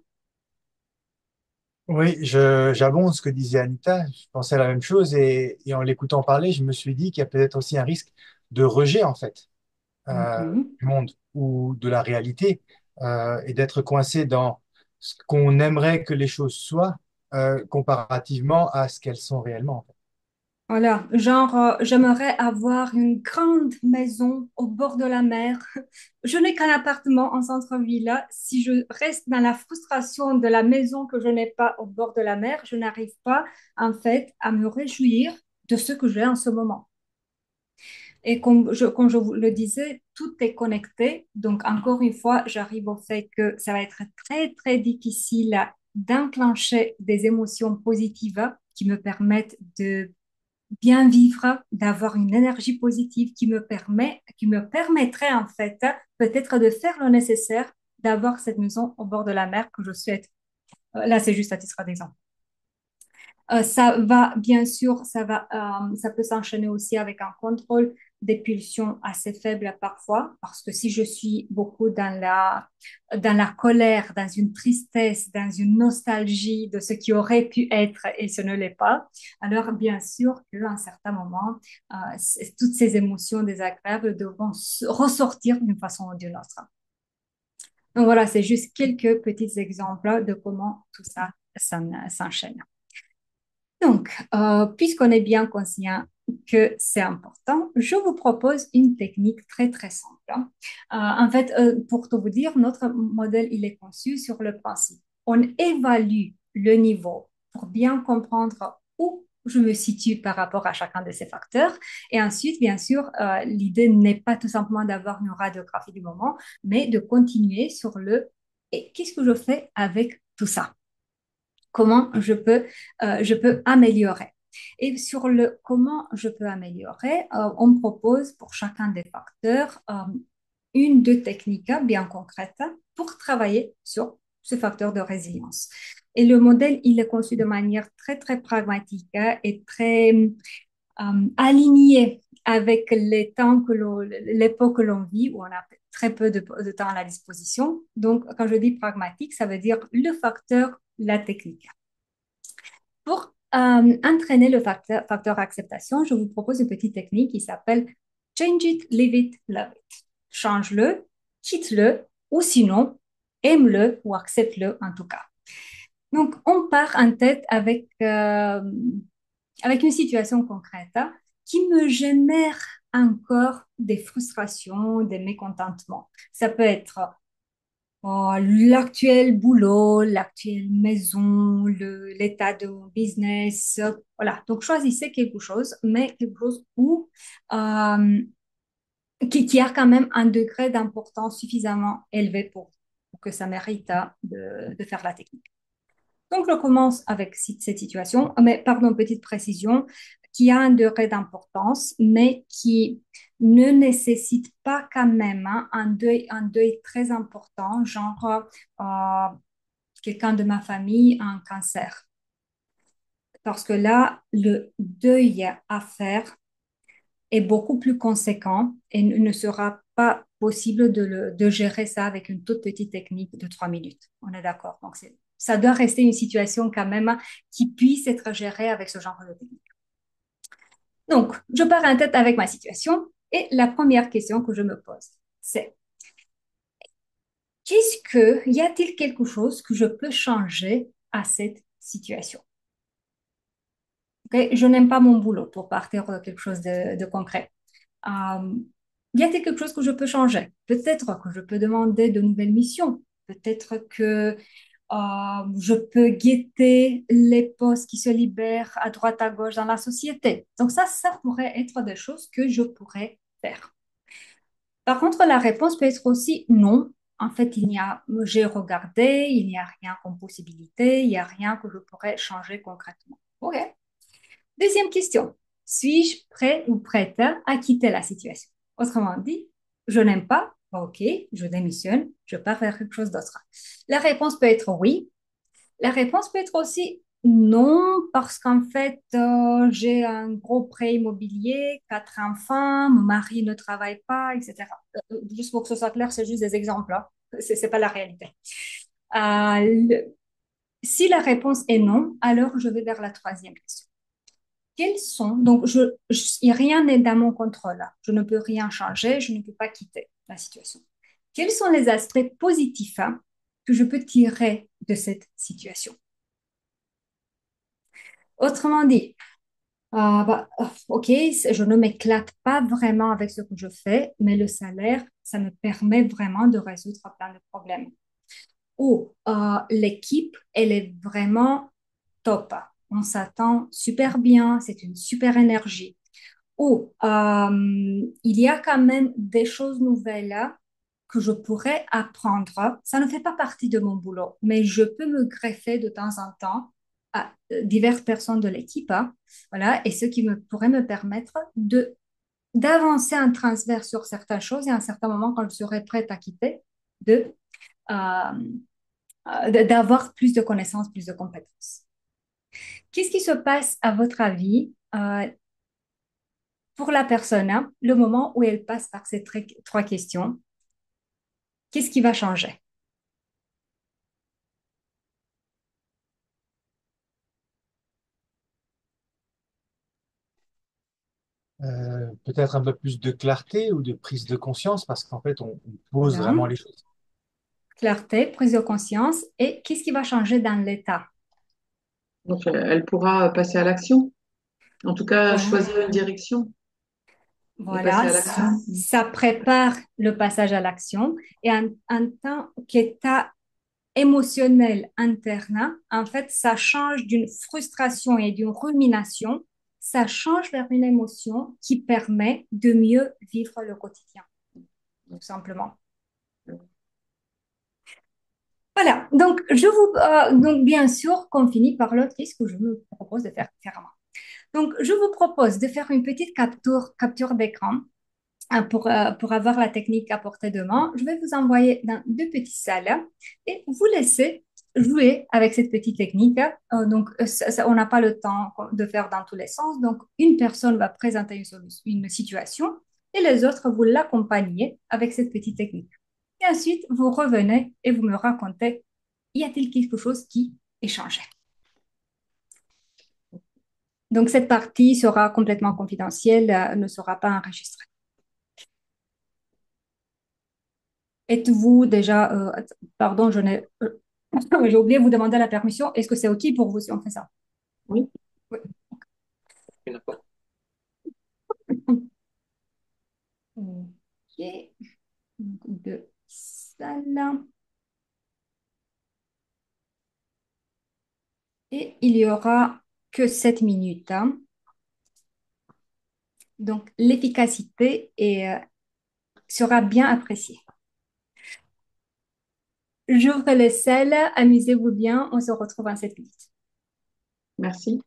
Speaker 5: Oui, j'abonde ce que disait Anita. Je pensais à la même chose et en l'écoutant parler, je me suis dit qu'il y a peut-être aussi un risque de rejet, en fait,
Speaker 1: Mhm.
Speaker 5: du monde ou de la réalité et d'être coincé dans ce qu'on aimerait que les choses soient comparativement à ce qu'elles sont réellement, en fait.
Speaker 1: Voilà, genre, j'aimerais avoir une grande maison au bord de la mer. Je n'ai qu'un appartement en centre-ville là. Si je reste dans la frustration de la maison que je n'ai pas au bord de la mer, je n'arrive pas, en fait, à me réjouir de ce que j'ai en ce moment. Et comme je vous le disais, tout est connecté. Donc, encore une fois, j'arrive au fait que ça va être très, très difficile d'enclencher des émotions positives qui me permettent de bien vivre, d'avoir une énergie positive qui me permettrait en fait peut-être de faire le nécessaire d'avoir cette maison au bord de la mer que je souhaite. Là, c'est juste à titre d'exemple. Ça va, bien sûr, ça peut s'enchaîner aussi avec un contrôle des pulsions assez faibles parfois, parce que si je suis beaucoup dans la colère, dans une tristesse, dans une nostalgie de ce qui aurait pu être et ce ne l'est pas, alors bien sûr qu'à un certain moment, toutes ces émotions désagréables devront ressortir d'une façon ou d'une autre. Donc voilà, c'est juste quelques petits exemples de comment tout ça s'enchaîne. Donc, puisqu'on est bien conscient que c'est important, je vous propose une technique très, très simple. En fait, pour tout vous dire, notre modèle, il est conçu sur le principe. On évalue le niveau pour bien comprendre où je me situe par rapport à chacun de ces facteurs. Et ensuite, bien sûr, l'idée n'est pas tout simplement d'avoir une radiographie du moment, mais de continuer sur le et qu'est-ce que je fais avec tout ça? Comment je peux améliorer. Et sur le comment je peux améliorer, on propose pour chacun des facteurs une, deux techniques bien concrètes pour travailler sur ce facteur de résilience. Et le modèle, il est conçu de manière très, très pragmatique et très aligné avec les temps l'époque que l'on vit, où on a très peu de temps à la disposition. Donc, quand je dis pragmatique, ça veut dire le facteur, la technique. Pour entraîner le facteur acceptation, je vous propose une petite technique qui s'appelle Change it, leave it, love it. Change-le, quitte-le, ou sinon, aime-le ou accepte-le en tout cas. Donc, on part en tête avec une situation concrète hein, qui me génère encore des frustrations, des mécontentements. Ça peut être l'actuel boulot, l'actuelle maison, l'état de mon business. Voilà. Donc, choisissez quelque chose, mais quelque chose euh, qui a quand même un degré d'importance suffisamment élevé pour que ça mérite de faire la technique. Donc, je commence avec cette situation, mais pardon, petite précision, qui a un degré d'importance, mais qui ne nécessite pas quand même hein, un deuil très important, genre euh, quelqu'un de ma famille a un cancer. Parce que là, le deuil à faire est beaucoup plus conséquent et ne sera pas possible de gérer ça avec une toute petite technique de 3 minutes. On est d'accord. Donc, ça doit rester une situation quand même qui puisse être gérée avec ce genre de technique. Donc, je pars en tête avec ma situation et la première question que je me pose, c'est y a-t-il quelque chose que je peux changer à cette situation? Okay? Je n'aime pas mon boulot pour partir de quelque chose de concret. Euh, y a-t-il quelque chose que je peux changer? Peut-être que je peux demander de nouvelles missions. Peut-être que je peux guetter les postes qui se libèrent à droite à gauche dans la société. Donc ça pourrait être des choses que je pourrais faire. Par contre, la réponse peut être aussi non. En fait, j'ai regardé, il n'y a rien comme possibilité, il n'y a rien que je pourrais changer concrètement. OK. Deuxième question. Suis-je prêt ou prête à quitter la situation? Autrement dit, je n'aime pas, ok, je démissionne, je pars faire quelque chose d'autre. La réponse peut être oui. La réponse peut être aussi non, parce qu'en fait, j'ai un gros prêt immobilier, 4 enfants, mon mari ne travaille pas, etc. Juste pour que ce soit clair, c'est juste des exemples, hein. C'est pas la réalité. Euh, Si la réponse est non, alors je vais vers la troisième question. Quels sont, donc rien n'est dans mon contrôle là. Je ne peux rien changer, je ne peux pas quitter la situation. Quels sont les aspects positifs que je peux tirer de cette situation? Autrement dit, ok, je ne m'éclate pas vraiment avec ce que je fais, mais le salaire, ça me permet vraiment de résoudre plein de problèmes. Ou l'équipe, elle est vraiment top. On s'attend super bien, c'est une super énergie. Ou il y a quand même des choses nouvelles là que je pourrais apprendre. Ça ne fait pas partie de mon boulot, mais je peux me greffer de temps en temps à diverses personnes de l'équipe, hein, voilà, et ce qui pourrait me permettre de d'avancer en transverse sur certaines choses et à un certain moment, quand je serai prête à quitter, de euh, d'avoir plus de connaissances, plus de compétences. Qu'est-ce qui se passe à votre avis pour la personne, hein, le moment où elle passe par ces trois questions? Qu'est-ce qui va changer?
Speaker 5: Peut-être un peu plus de clarté ou de prise de conscience parce qu'en fait, on pose
Speaker 1: Voilà.
Speaker 5: vraiment les choses.
Speaker 1: Clarté, prise de conscience et qu'est-ce qui va changer dans l'état?
Speaker 2: Donc, elle pourra passer à l'action. En tout cas,
Speaker 1: Voilà.
Speaker 2: choisir une direction et passer
Speaker 1: Voilà,
Speaker 2: à l'action.
Speaker 1: ça prépare le passage à l'action et en tant qu'état émotionnel interne, en fait, ça change d'une frustration et d'une rumination, ça change vers une émotion qui permet de mieux vivre le quotidien, tout simplement. Voilà, donc bien sûr qu'on finit par l'autre, qu'est-ce que je me propose de faire différemment. Donc, je vous propose de faire une petite capture d'écran pour avoir la technique à portée de main. Je vais vous envoyer dans deux petites salles et vous laisser jouer avec cette petite technique. On n'a pas le temps de faire dans tous les sens. Donc, une personne va présenter une situation et les autres, vous l'accompagnez avec cette petite technique. Et ensuite, vous revenez et vous me racontez, y a-t-il quelque chose qui est changé? Donc, cette partie sera complètement confidentielle, ne sera pas enregistrée. Êtes-vous déjà, pardon, j'ai oublié de vous demander la permission. Est-ce que c'est OK pour vous si on fait ça?
Speaker 2: Oui.
Speaker 1: Oui.
Speaker 3: N'importe.
Speaker 1: OK. Donc, deux salles. Et il y aura que 7 minutes, hein. Donc, l'efficacité sera bien appréciée. J'ouvre les salles. Amusez-vous bien. On se retrouve en 7 minutes.
Speaker 2: Merci.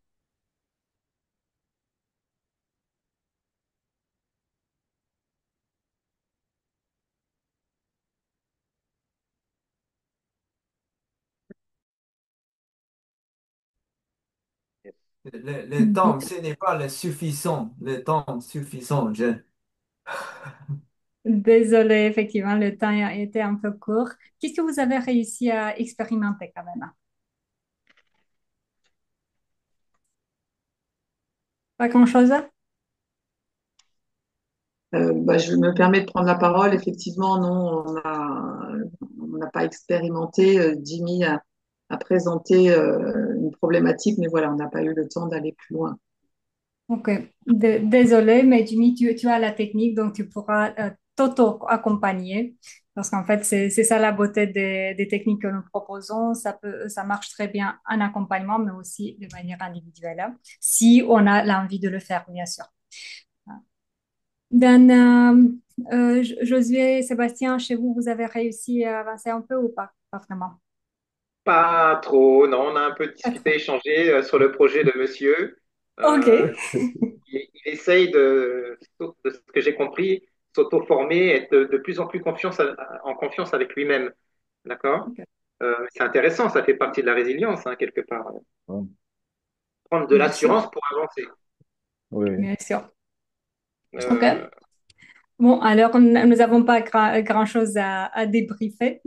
Speaker 4: Le temps, ce n'est pas le suffisant. Le temps suffisant.
Speaker 1: Désolée, effectivement, le temps a été un peu court. Qu'est-ce que vous avez réussi à expérimenter quand même? Pas grand-chose?
Speaker 2: Je me permets de prendre la parole. Effectivement, non, on n'a pas expérimenté. Jimmy a présenté une problématique, mais voilà, on n'a pas eu le temps d'aller plus loin.
Speaker 1: Ok, désolé, mais Jimmy, tu as la technique, donc tu pourras t'auto-accompagner. Parce qu'en fait, c'est ça la beauté des techniques que nous proposons. Ça marche très bien en accompagnement, mais aussi de manière individuelle, hein, si on a l'envie de le faire, bien sûr. Dan, Josué, Sébastien, chez vous, vous avez réussi à avancer un peu ou pas? Pas vraiment.
Speaker 3: Pas trop, non. On a un peu
Speaker 1: Pas trop.
Speaker 3: discuté, échangé sur le projet de monsieur.
Speaker 1: Ok.
Speaker 3: Euh, il essaye de ce que j'ai compris, s'auto-former, être de plus en plus en confiance avec lui-même. D'accord?
Speaker 1: Ok.
Speaker 3: C'est intéressant, ça fait partie de la résilience, hein, quelque part.
Speaker 6: Ouais.
Speaker 3: Prendre de
Speaker 1: Bien sûr,
Speaker 3: l'assurance pour avancer.
Speaker 6: Oui.
Speaker 1: bien sûr. Ok.
Speaker 3: Euh,
Speaker 1: Bon, alors nous n'avons pas grand-chose à débriefer,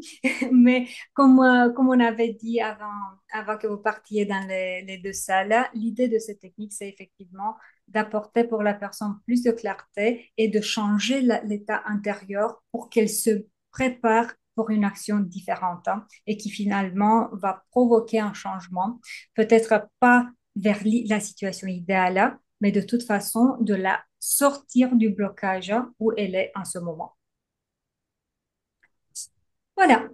Speaker 1: mais comme on avait dit avant que vous partiez dans les deux salles, l'idée de cette technique, c'est effectivement d'apporter pour la personne plus de clarté et de changer l'état intérieur pour qu'elle se prépare pour une action différente, hein, et qui finalement va provoquer un changement, peut-être pas vers la situation idéale, mais de toute façon, de la sortir du blocage où elle est en ce moment. Voilà.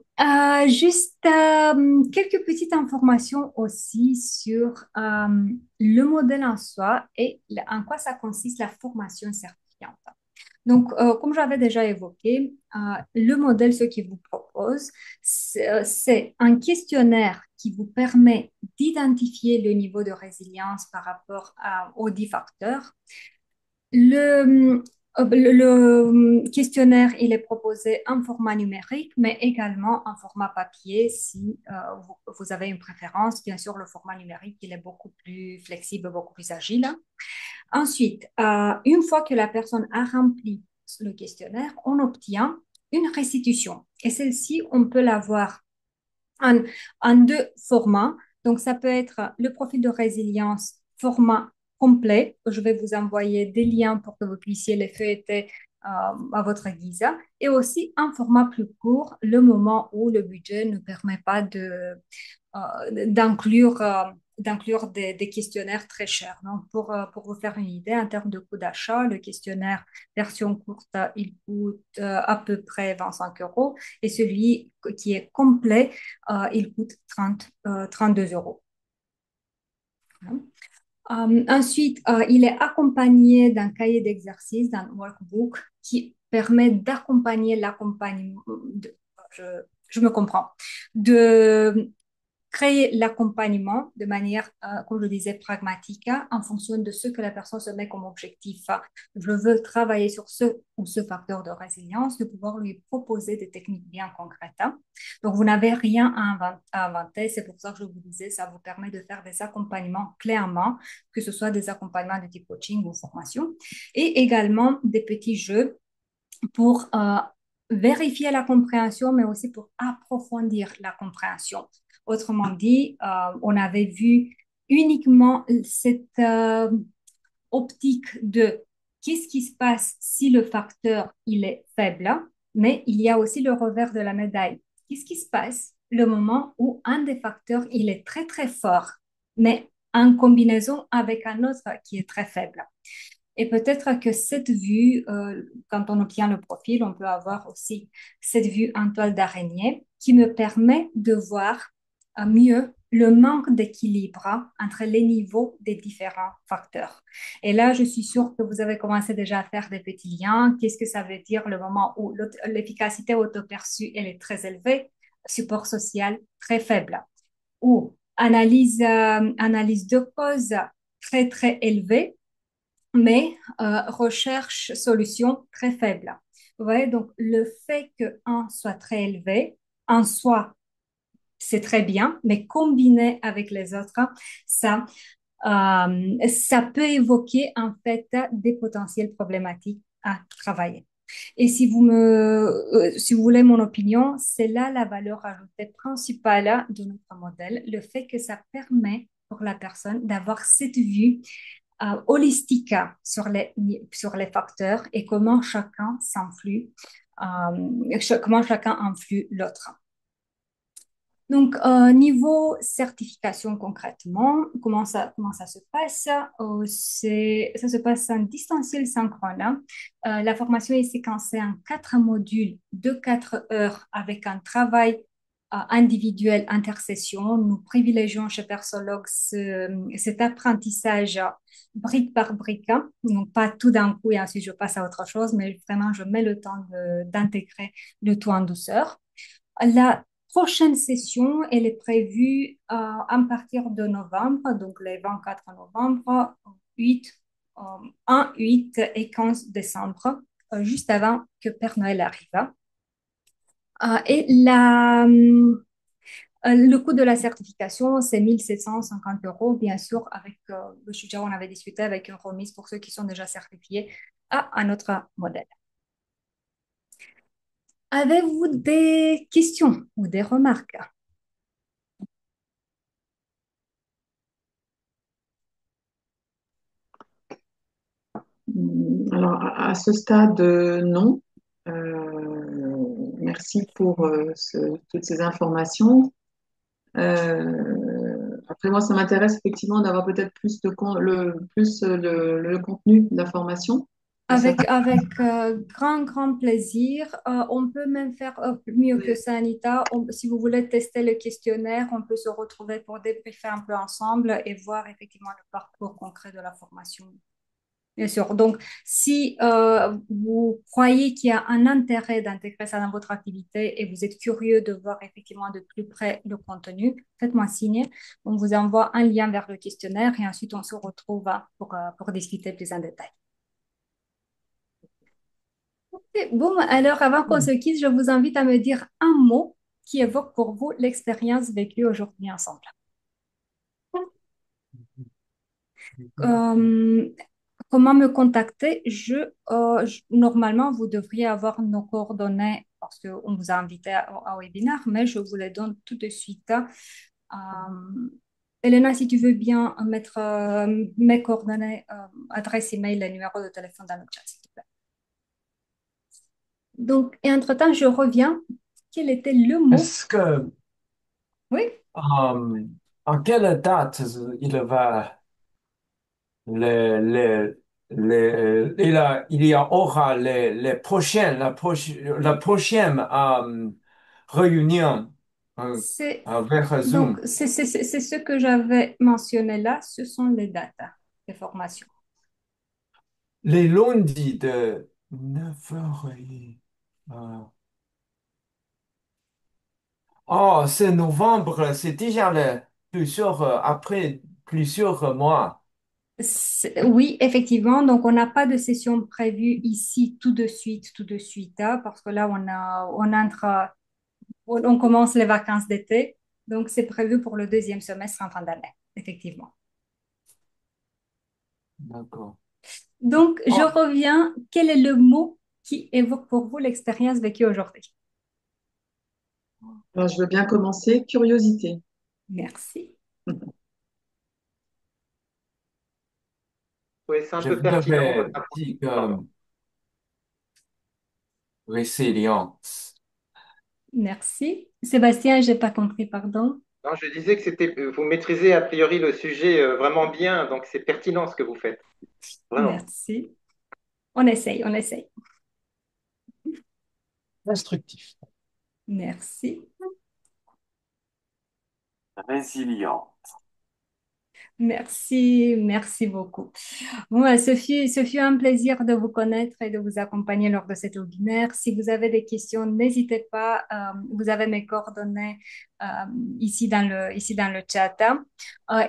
Speaker 1: Juste quelques petites informations aussi sur le modèle en soi et en quoi ça consiste la formation certifiante. Donc, comme j'avais déjà évoqué, le modèle, ce qu'il vous propose, c'est un questionnaire qui vous permet d'identifier le niveau de résilience par rapport aux 10 facteurs. Le questionnaire, il est proposé en format numérique, mais également en format papier si vous avez une préférence. Bien sûr, le format numérique, il est beaucoup plus flexible, beaucoup plus agile. Ensuite, une fois que la personne a rempli le questionnaire, on obtient une restitution. Et celle-ci, on peut l'avoir en, en deux formats. Donc, ça peut être le profil de résilience format complet. Je vais vous envoyer des liens pour que vous puissiez les feuilleter à votre guise. Et aussi un format plus court, le moment où le budget ne permet pas d'inclure des questionnaires très chers. Donc, pour vous faire une idée, en termes de coût d'achat, le questionnaire version courte, il coûte à peu près 25 euros et celui qui est complet, il coûte 32 euros. Ensuite, il est accompagné d'un cahier d'exercice, d'un workbook qui permet d'accompagner l'accompagnement, je, je me comprends, de créer l'accompagnement de manière, comme je disais, pragmatique, hein, en fonction de ce que la personne se met comme objectif. Je veux travailler sur ce ou ce facteur de résilience, de pouvoir lui proposer des techniques bien concrètes, hein. Donc, vous n'avez rien à inventer. C'est pour ça que je vous disais, ça vous permet de faire des accompagnements clairement, que ce soit des accompagnements de type coaching ou formation, et également des petits jeux pour vérifier la compréhension, mais aussi pour approfondir la compréhension. Autrement dit, on avait vu uniquement cette optique de qu'est-ce qui se passe si le facteur il est faible, mais il y a aussi le revers de la médaille. Qu'est-ce qui se passe le moment où un des facteurs il est très très fort, mais en combinaison avec un autre qui est très faible. Et peut-être que cette vue, quand on obtient le profil, on peut avoir aussi cette vue en toile d'araignée qui me permet de voir mieux le manque d'équilibre entre les niveaux des différents facteurs. Et là, je suis sûre que vous avez commencé déjà à faire des petits liens. Qu'est-ce que ça veut dire le moment où l'efficacité auto-perçue, elle est très élevée, support social très faible, ou analyse de cause très, très élevée, mais recherche solution très faible. Vous voyez, donc le fait que un soit très élevé, en soi, c'est très bien, mais combiné avec les autres, ça, ça peut évoquer en fait des potentielles problématiques à travailler. Et si vous voulez mon opinion, c'est là la valeur ajoutée principale de notre modèle, le fait que ça permet pour la personne d'avoir cette vue holistique sur les facteurs et comment chacun s'influe, comment chacun influe l'autre. Donc, niveau certification concrètement, comment ça se passe? Ça se passe en distanciel synchrone, hein. La formation est séquencée en 4 modules de 4 heures avec un travail individuel intersession. Nous privilégions chez Persologue cet apprentissage brique par brique, hein. Donc pas tout d'un coup et ensuite je passe à autre chose, mais vraiment je mets le temps d'intégrer le tout en douceur. La prochaine session, elle est prévue à partir de novembre, donc les 24 novembre, 8, 1, 8 et 15 décembre, juste avant que Père Noël arrive. Et le coût de la certification, c'est 1750 euros, bien sûr, avec le sujet on avait discuté avec une remise pour ceux qui sont déjà certifiés à un autre modèle. Avez-vous des questions ou des remarques?
Speaker 2: Alors, à ce stade, non. Merci pour toutes ces informations. Après, moi, ça m'intéresse effectivement d'avoir peut-être plus le contenu de la formation.
Speaker 1: Avec grand, grand plaisir. On peut même faire mieux que ça, Anita. Si vous voulez tester le questionnaire, on peut se retrouver pour débriefer un peu ensemble et voir effectivement le parcours concret de la formation. Bien sûr. Donc, si vous croyez qu'il y a un intérêt d'intégrer ça dans votre activité et vous êtes curieux de voir effectivement de plus près le contenu, faites-moi signe. On vous envoie un lien vers le questionnaire et ensuite on se retrouve pour discuter plus en détail. Ok. Bon, alors avant qu'on se quitte, je vous invite à me dire un mot qui évoque pour vous l'expérience vécue aujourd'hui ensemble. Euh, Comment me contacter? Normalement, vous devriez avoir nos coordonnées parce qu'on vous a invité au webinaire, mais je vous les donne tout de suite. Elena, si tu veux bien mettre mes coordonnées, adresse email et numéro de téléphone dans le chat, s'il te plaît. Donc, et entre-temps, je reviens. Quel était le mot?
Speaker 4: Est-ce que,
Speaker 1: Oui,
Speaker 4: en quelle date il va, les, aura la prochaine réunion
Speaker 1: c'est
Speaker 4: avec
Speaker 1: donc
Speaker 4: Zoom?
Speaker 1: c'est ce que j'avais mentionné là. Ce sont les dates de formation.
Speaker 4: Les lundis de 9h. Oh, c'est novembre, c'est déjà après plusieurs mois.
Speaker 1: Oui, effectivement. Donc, on n'a pas de session prévue ici tout de suite, hein, parce que là, on commence les vacances d'été. Donc, c'est prévu pour le deuxième semestre en fin d'année, effectivement.
Speaker 4: D'accord.
Speaker 1: Donc, je
Speaker 4: Oh,
Speaker 1: reviens. Quel est le mot qui évoque pour vous l'expérience vécue aujourd'hui?
Speaker 2: Alors, je veux bien commencer. Curiosité.
Speaker 1: Merci.
Speaker 3: Oui, c'est un
Speaker 4: je
Speaker 3: peu pertinent
Speaker 4: voudrais
Speaker 3: votre approche.
Speaker 4: dire
Speaker 3: Pardon.
Speaker 4: résilience.
Speaker 1: Merci. Sébastien, j'ai pas compris, pardon.
Speaker 3: Non, je disais que vous maîtrisez a priori le sujet vraiment bien, donc c'est pertinent ce que vous faites. Vraiment.
Speaker 1: Merci. On essaye, on essaye.
Speaker 5: Instructif.
Speaker 1: Merci.
Speaker 4: Résilient.
Speaker 1: Merci, merci beaucoup. Bon, ce fut un plaisir de vous connaître et de vous accompagner lors de cet webinaire. Si vous avez des questions, n'hésitez pas. Vous avez mes coordonnées euh, ici dans le chat, hein.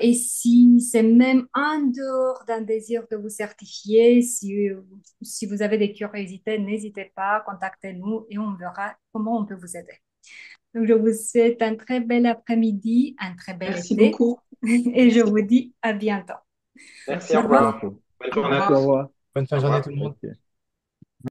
Speaker 1: Et si c'est même en dehors d'un désir de vous certifier, si vous avez des curiosités, n'hésitez pas, contactez-nous et on verra comment on peut vous aider. Donc, je vous souhaite un très bel après-midi, un très bel
Speaker 2: Merci
Speaker 1: été
Speaker 2: beaucoup.
Speaker 1: et je vous dis à bientôt.
Speaker 3: Merci,
Speaker 2: Merci.
Speaker 3: au
Speaker 1: Au
Speaker 5: À
Speaker 3: revoir.
Speaker 1: revoir.
Speaker 5: bientôt.
Speaker 3: Bonne
Speaker 2: Au
Speaker 3: journée à
Speaker 2: revoir.
Speaker 3: tous.
Speaker 5: Bonne fin
Speaker 3: Au
Speaker 5: de journée
Speaker 3: revoir.
Speaker 5: tout le monde.